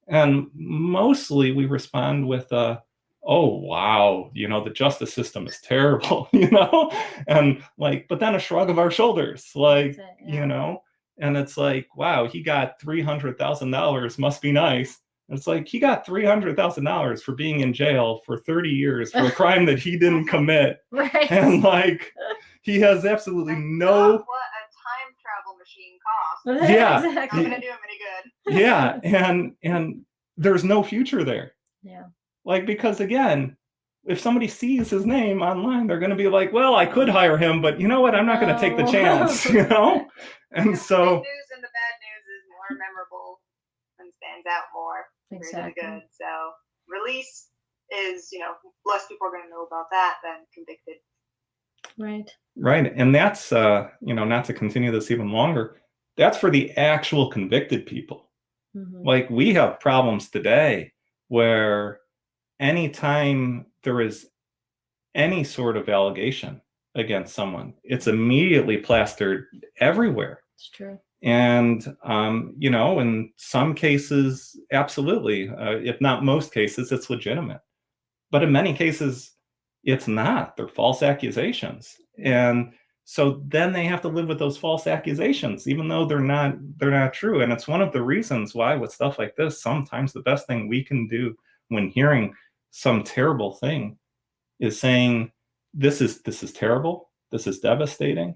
And mostly we respond with, oh, wow, you know, the justice system is terrible, you know? And like, but then a shrug of our shoulders, like, you know? And it's like, wow, he got $300,000, must be nice. And it's like, he got $300,000 for being in jail for 30 years for a crime that he didn't commit. And like, he has absolutely no... What a time travel machine costs. Yeah. Exactly. Not going to do him any good. Yeah. And there's no future there. Yeah. Like, because again, if somebody sees his name online, they're going to be like, well, I could hire him, but you know what? I'm not going to take the chance, you know? And the so... good news and the bad news is more stands out more. Exactly. Really good. So release is, less people are going to know about that than convicted. Right. Right. And that's, not to continue this even longer, that's for the actual convicted people. Like, we have problems today where anytime there is any sort of allegation against someone, it's immediately plastered everywhere. It's true. And, in some cases, absolutely, if not most cases, it's legitimate. But in many cases, it's not. They're false accusations. And so then they have to live with those false accusations, even though they're not true. And it's one of the reasons why with stuff like this, sometimes the best thing we can do when hearing some terrible thing is saying, this is terrible. This is devastating.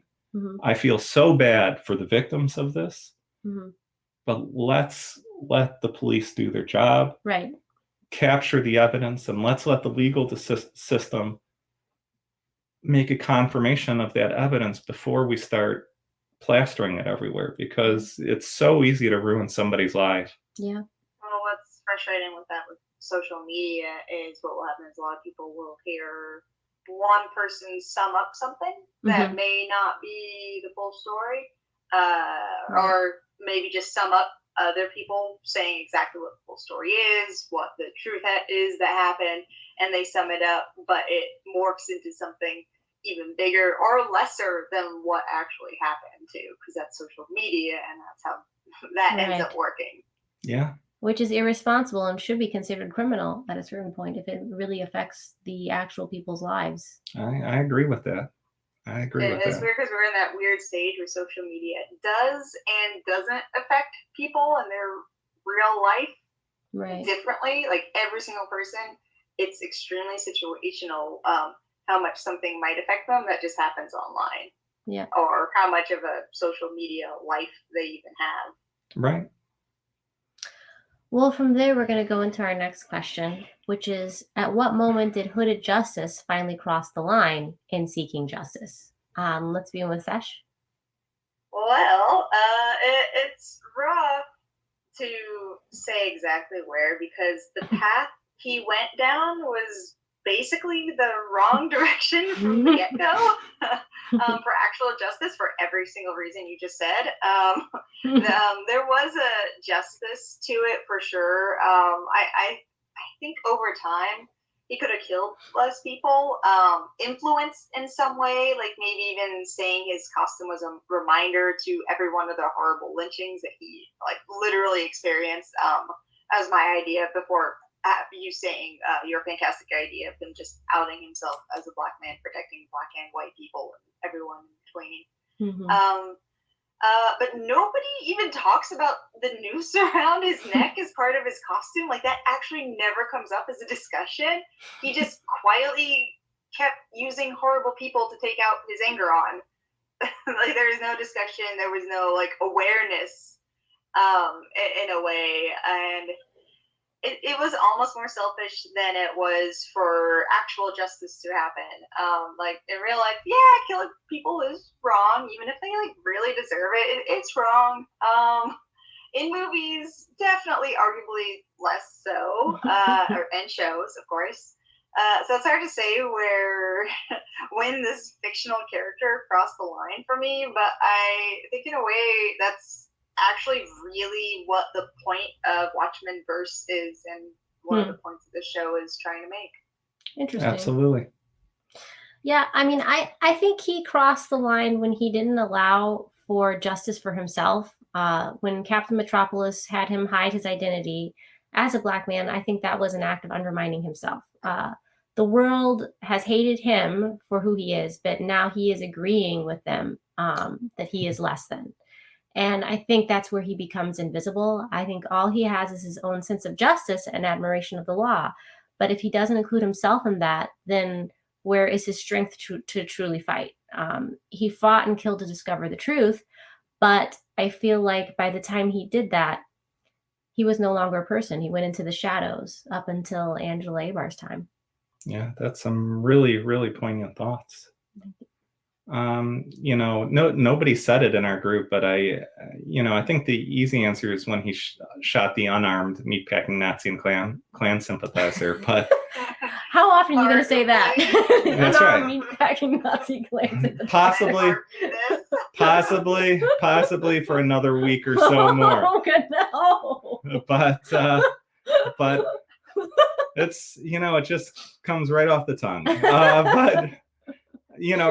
I feel so bad for the victims of this, but let's let the police do their job. Right. Capture the evidence, and let's let the legal system make a confirmation of that evidence before we start plastering it everywhere, because it's so easy to ruin somebody's life. Yeah. Well, what's frustrating with that with social media is what will happen is a lot of people will hear one person sum up something that may not be the full story, or maybe just sum up other people saying exactly what the full story is, what the truth is that happened, and they sum it up, but it morphs into something even bigger or lesser than what actually happened too, because that's social media and that's how that ends up working. Yeah. Which is irresponsible and should be considered criminal at a certain point if it really affects the actual people's lives. I agree with that. I agree with that. It's weird because we're in that weird stage where social media does and doesn't affect people and their real life differently. Like every single person, it's extremely situational. How much something might affect them that just happens online. Yeah. Or how much of a social media life they even have. Right. Well, from there, we're going to go into our next question, which is, at what moment did hooded justice finally cross the line in seeking justice? Let's begin with Sesh. Well, it's rough to say exactly where, because the path he went down was basically the wrong direction from the get-go for actual justice for every single reason you just said. There was a justice to it for sure. I think over time he could have killed less people, influenced in some way, like maybe even saying his costume was a reminder to every one of the horrible lynchings that he literally experienced. That was my idea before you saying your fantastic idea of him just outing himself as a black man protecting black and white people and everyone in between. But nobody even talks about the noose around his neck as part of his costume. Like, that actually never comes up as a discussion. He just quietly kept using horrible people to take out his anger on. Like, there was no discussion, there was no awareness in a way, and it was almost more selfish than it was for actual justice to happen. In real life, killing people is wrong, even if they really deserve it. It's wrong. In movies, definitely, arguably less so, and shows, of course. So it's hard to say when this fictional character crossed the line for me, but I think in a way that's actually really what the point of Watchmen verse is, and one of the points that the show is trying to make. Interesting. Absolutely. Yeah, I mean, I think he crossed the line when he didn't allow for justice for himself. When Captain Metropolis had him hide his identity as a black man, I think that was an act of undermining himself. The world has hated him for who he is, but now he is agreeing with them that he is less than. And I think that's where he becomes invisible. I think all he has is his own sense of justice and admiration of the law. But if he doesn't include himself in that, then where is his strength to truly fight? He fought and killed to discover the truth, but I feel like by the time he did that, he was no longer a person. He went into the shadows up until Angela Abar's time. Yeah, that's some really, really poignant thoughts. Nobody said it in our group, but I think the easy answer is when he shot the unarmed meatpacking Nazi and Klan sympathizer. But how often are you going to say that? That's right. Meatpacking Nazi Klan sympathizer. Possibly for another week or so more. Oh, no. But it's it just comes right off the tongue. But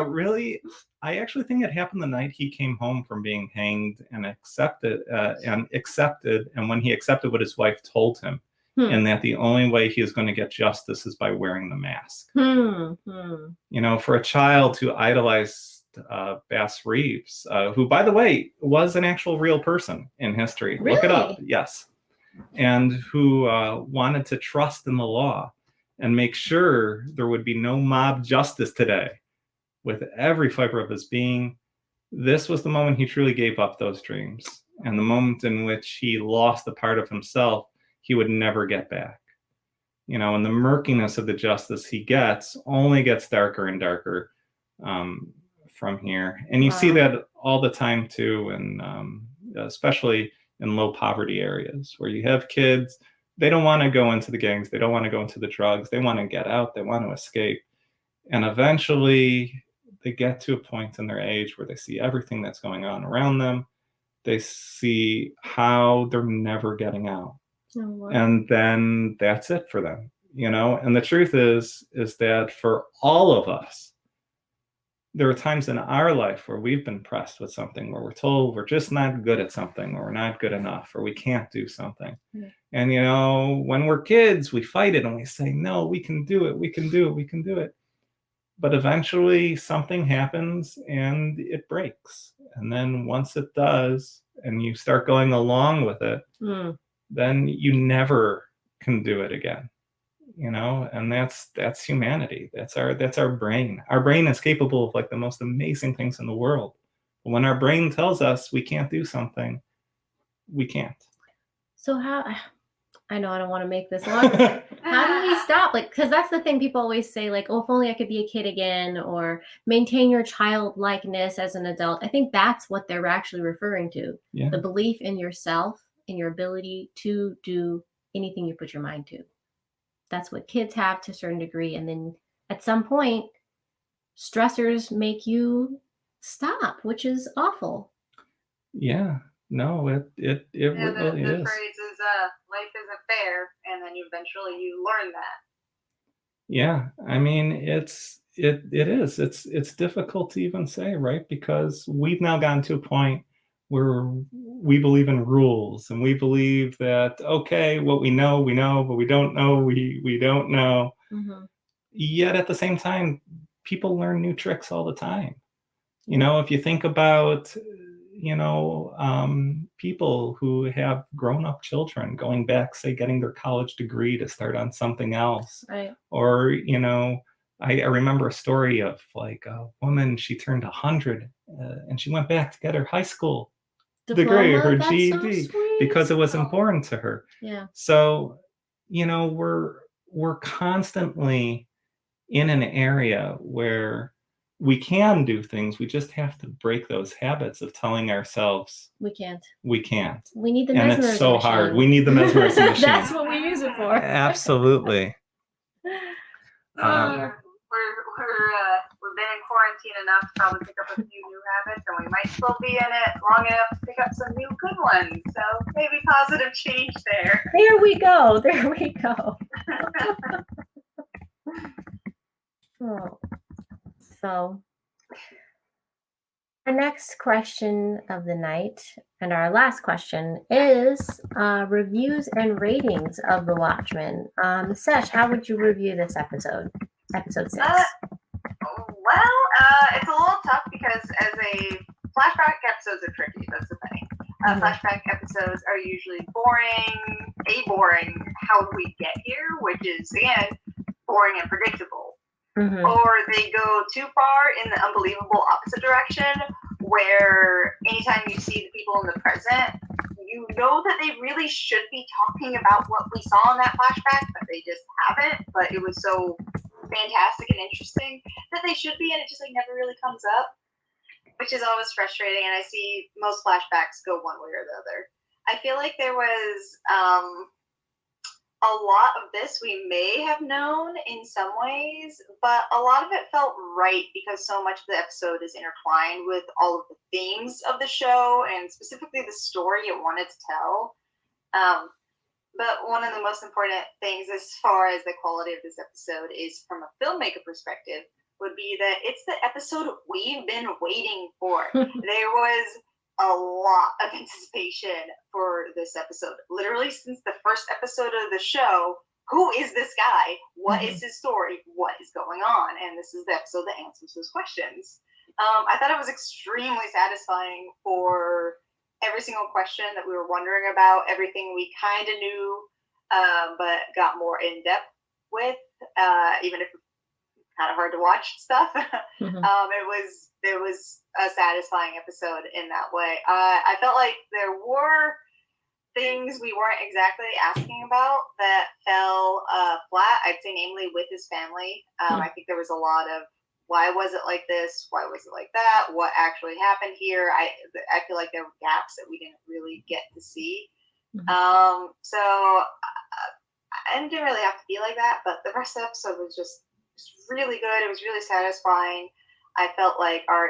really, I actually think it happened the night he came home from being hanged and accepted, and when he accepted what his wife told him, and that the only way he is going to get justice is by wearing the mask. For a child who idolized Bass Reeves, who, by the way, was an actual real person in history. Really? Look it up. Yes. And who wanted to trust in the law and make sure there would be no mob justice today. With every fiber of his being, this was the moment he truly gave up those dreams, and the moment in which he lost the part of himself he would never get back. And the murkiness of the justice he gets only gets darker and darker from here. And you see that all the time too, and especially in low poverty areas where you have kids, they don't want to go into the gangs, they don't want to go into the drugs, they want to get out, they want to escape. And eventually they get to a point in their age where they see everything that's going on around them. They see how they're never getting out. Oh, wow. And then that's it for them, And the truth is that for all of us, there are times in our life where we've been pressed with something, where we're told we're just not good at something, or we're not good enough, or we can't do something. Mm-hmm. And, when we're kids, we fight it and we say, no, we can do it. We can do it. We can do it. But eventually something happens and it breaks. And then once it does, and you start going along with it, then you never can do it again. And that's humanity. That's our brain. Our brain is capable of like the most amazing things in the world. But when our brain tells us we can't do something, we can't. So how, I know I don't want to make this long. How do we stop? Because that's the thing people always say, oh, if only I could be a kid again, or maintain your childlikeness as an adult. I think that's what they're actually referring to. Yeah. The belief in yourself and your ability to do anything you put your mind to. That's what kids have to a certain degree. And then at some point, stressors make you stop, which is awful. Yeah. No, it really is. The phrase is life isn't fair, and then eventually you learn that. Yeah, I mean it is. It's difficult to even say, right? Because we've now gotten to a point where we believe in rules, and we believe that okay, what we know, but we don't know, we don't know. Mm-hmm. Yet at the same time, people learn new tricks all the time. If you think about people who have grown-up children going back, say, getting their college degree to start on something else. Right. Or, I remember a story of a woman, she turned 100 and she went back to get her high school degree, her GED, so because it was important to her. Yeah. So, we're constantly in an area where we can do things. We just have to break those habits of telling ourselves we can't. We need the mesmerism machine. And it's so hard. We need the mesmerism machine. That's what we use it for. Absolutely. We've been in quarantine enough to probably pick up a few new habits, and we might still be in it long enough to pick up some new good ones. So maybe positive change there. There we go. Oh. So our next question of the night, and our last question, is reviews and ratings of The Watchmen. Sesh, how would you review this episode? Episode 6. It's a little tough because as a flashback episodes are tricky. That's the thing. Flashback episodes are usually boring. How do we get here? Which is, again, boring and predictable. Mm-hmm. Or they go too far in the unbelievable opposite direction, where anytime you see the people in the present, you know that they really should be talking about what we saw in that flashback, but they just haven't. But it was so fantastic and interesting that they should be, and it just never really comes up. which is always frustrating. And I see most flashbacks go one way or the other. I feel like there was a lot of this we may have known in some ways, but a lot of it felt right because so much of the episode is intertwined with all of the themes of the show and specifically the story it wanted to tell. But one of the most important things as far as the quality of this episode is from a filmmaker perspective would be that it's the episode we've been waiting for. There was a lot of anticipation for this episode. Literally since the first episode of the show, who is this guy? What is his story? What is going on? And this is the episode that answers those questions. I thought it was extremely satisfying for every single question that we were wondering about, everything we kind of knew, but got more in depth with, even if it's kind of hard to watch stuff. It was a satisfying episode in that way. I felt like there were things we weren't exactly asking about that fell flat. I'd say namely with his family. I think there was a lot of why was it like this? Why was it like that? What actually happened here? I feel like there were gaps that we didn't really get to see. So it didn't really have to be like that, but the rest of the episode was just really good. It was really satisfying. I felt like our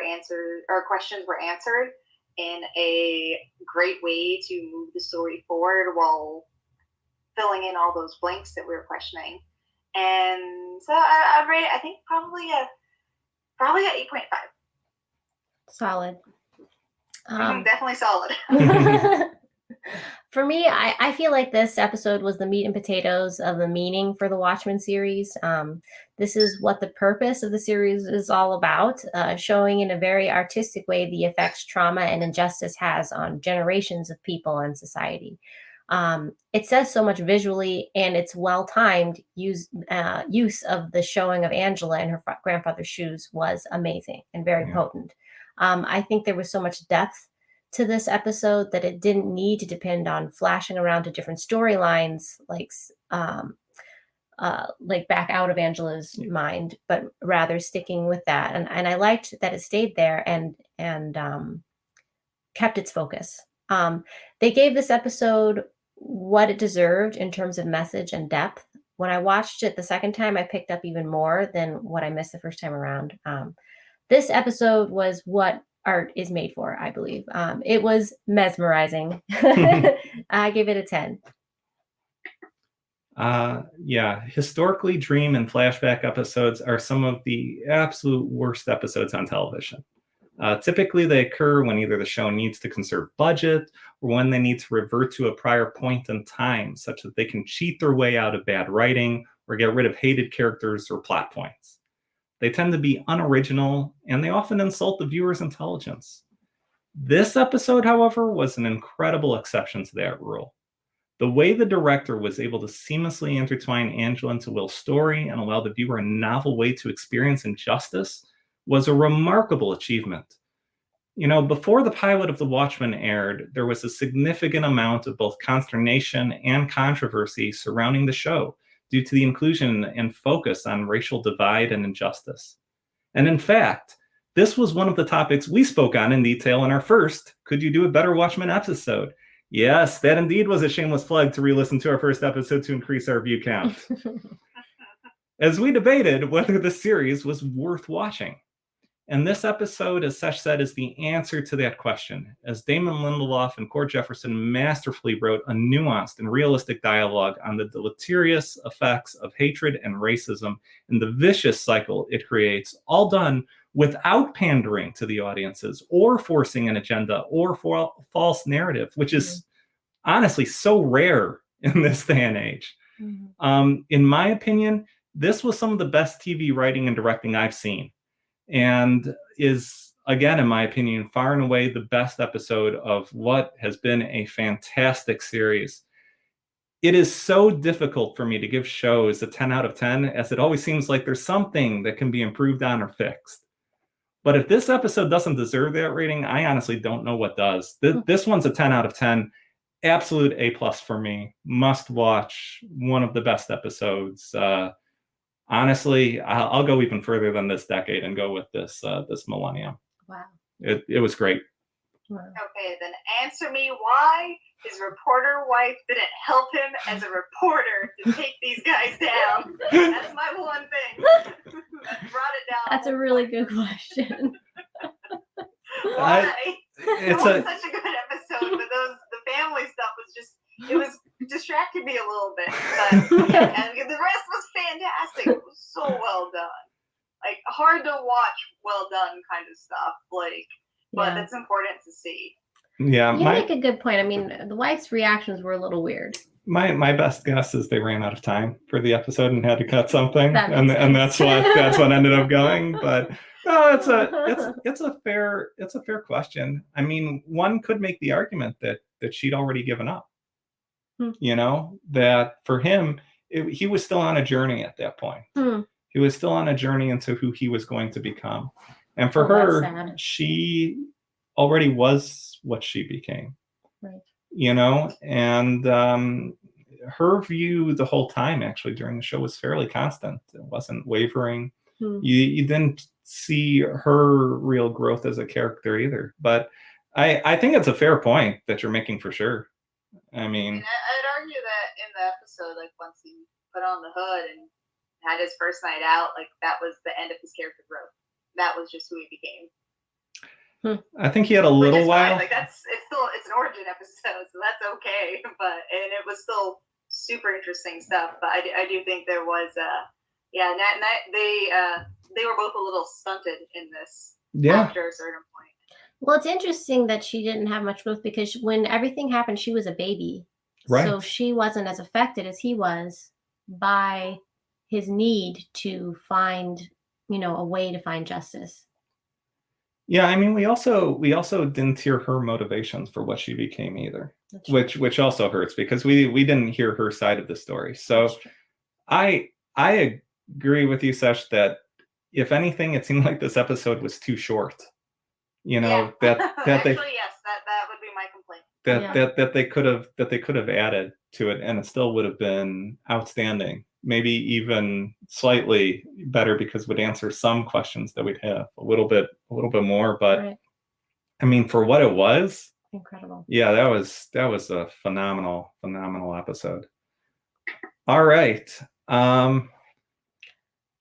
questions were answered in a great way to move the story forward while filling in all those blanks that we were questioning. And so I'd rate it, I think probably a 8.5. Solid. Definitely solid. For me, I feel like this episode was the meat and potatoes of the meaning for the Watchmen series. This is what the purpose of the series is all about, showing in a very artistic way the effects trauma and injustice has on generations of people and society. It says so much visually, and its well-timed use of the showing of Angela in her grandfather's shoes was amazing and very potent. I think there was so much depth to this episode that it didn't need to depend on flashing around to different storylines, like back out of Angela's mind, but rather sticking with that. And I liked that it stayed there and kept its focus. They gave this episode what it deserved in terms of message and depth. When I watched it the second time, I picked up even more than what I missed the first time around. This episode was what art is made for, I believe. It was mesmerizing. I give it a 10. Historically, dream and flashback episodes are some of the absolute worst episodes on television. Typically, they occur when either the show needs to conserve budget or when they need to revert to a prior point in time, such that they can cheat their way out of bad writing or get rid of hated characters or plot points. They tend to be unoriginal, and they often insult the viewer's intelligence. This episode, however, was an incredible exception to that rule. The way the director was able to seamlessly intertwine Angela into Will's story and allow the viewer a novel way to experience injustice was a remarkable achievement. You know, before the pilot of The Watchmen aired, there was a significant amount of both consternation and controversy surrounding the show due to the inclusion and focus on racial divide and injustice. And in fact, this was one of the topics we spoke on in detail in our first Could You Do a Better Watchmen episode. Yes, that indeed was a shameless plug to re-listen to our first episode to increase our view count. As we debated whether the series was worth watching. And this episode, as Sesh said, is the answer to that question, as Damon Lindelof and Cord Jefferson masterfully wrote a nuanced and realistic dialogue on the deleterious effects of hatred and racism and the vicious cycle it creates, all done without pandering to the audiences or forcing an agenda or false narrative, which is honestly so rare in this day and age. In my opinion, this was some of the best TV writing and directing I've seen, and is, again, in my opinion, far and away the best episode of what has been a fantastic series. It is so difficult for me to give shows a 10 out of 10, as it always seems like there's something that can be improved on or fixed. But if this episode doesn't deserve that rating, I honestly don't know what does. This one's a 10 out of 10. Absolute A+ for me. Must watch. One of the best episodes. Honestly, I'll go even further than this decade and go with this millennium. Wow. It was great. Wow. Okay, then answer me why his reporter wife didn't help him as a reporter to take these guys down. That's my one thing. That brought it down. That's a really good question. Why? It It's was such a good episode, but the family stuff was just, it was distracted me a little bit. But yeah, and the rest was fantastic. It was so well done. Like, hard to watch, well done kind of stuff. Like, but Yeah. it's important to see. Yeah, You make a good point. I mean, the wife's reactions were a little weird. my best guess is they ran out of time for the episode and had to cut something, That and makes that's what ended up going. But no, it's a fair question. I mean, one could make the argument that she'd already given up. You know, that for him, he was still on a journey at that point. He was still on a journey into who he was going to become, and for her, she already was what she became. Right. You know, and her view the whole time actually during the show was fairly constant. It wasn't wavering. You didn't see her real growth as a character either. But I think it's a fair point that you're making for sure. I mean, I'd argue that in the episode, like once he put on the hood and had his first night out, like that was the end of his character growth. That was just who he became. I think he had a little while. Like it's an origin episode, so that's okay. But and it was still super interesting stuff. But I do think there was they were both a little stunted in this after a certain point. Well, it's interesting that she didn't have much growth because when everything happened, she was a baby. Right. So she wasn't as affected as he was by his need to find, a way to find justice. Yeah, I mean, we also didn't hear her motivations for what she became either, which also hurts because we didn't hear her side of the story. So I agree with you, Sesh, that if anything, it seemed like this episode was too short. That actually, yes, that would be my complaint. That they could have added to it, and it still would have been outstanding. Maybe even slightly better because it would answer some questions that we'd have a little bit more. But I mean, for what it was, incredible. Yeah, that was a phenomenal episode. All right.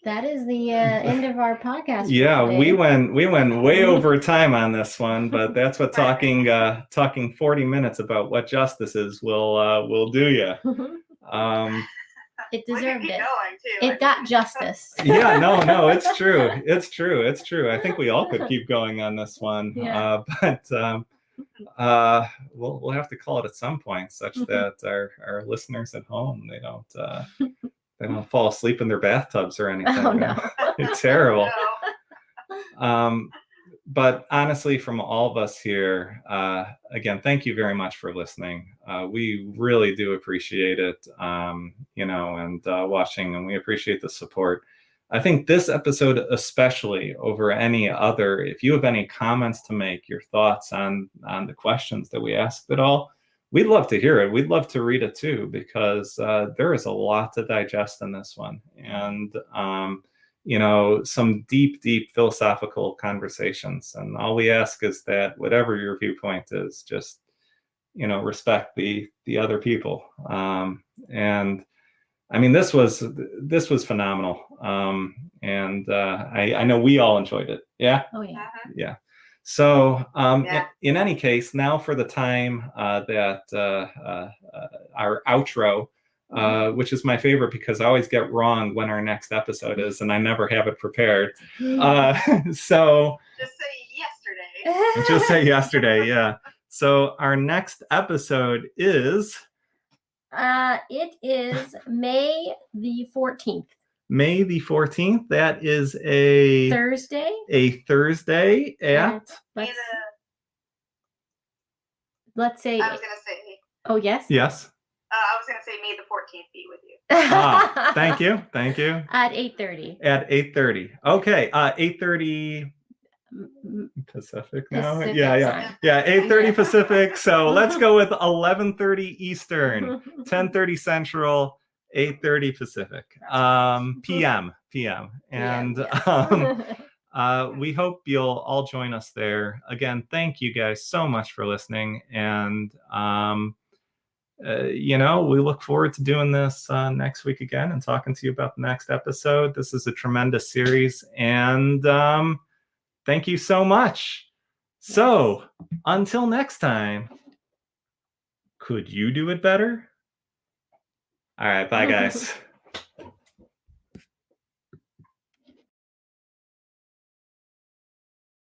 That is the end of our podcast. Yeah, we went way over time on this one, but that's what talking 40 minutes about what justice is will do you. It deserved it. Going too. It got justice. Yeah, no, it's true. It's true. I think we all could keep going on this one. Yeah. But we'll have to call it at some point, such that our listeners at home they don't fall asleep in their bathtubs or anything. Oh no. It's terrible. But honestly, from all of us here, again, thank you very much for listening. We really do appreciate it, and watching, and we appreciate the support. I think this episode, especially over any other, if you have any comments to make, your thoughts on the questions that we asked at all, we'd love to hear it. We'd love to read it too, because there is a lot to digest in this one. And, some deep philosophical conversations. And all we ask is that whatever your viewpoint is, just, respect the other people. And I mean, this was phenomenal. And I know we all enjoyed it. Yeah. Oh yeah. Yeah. So in any case, now for the time that our outro, which is my favorite because I always get wrong when our next episode is, and I never have it prepared. So just say yesterday. Yeah. So our next episode is. It is May the 14th. May the 14th. That is a Thursday. At let's say. I was gonna say. Oh yes. Yes. I was gonna say May the 14th be with you. Thank you. At 8:30. At 8:30. Okay. 8:30 Pacific now. Pacific Yeah. 8:30 Pacific. So let's go with 11:30 Eastern, 10:30 Central, 8:30 Pacific. PM. And we hope you'll all join us there. Again, thank you guys so much for listening. And, we look forward to doing this next week again and talking to you about the next episode. This is a tremendous series. And thank you so much. So until next time, could you do it better? All right. Bye, guys.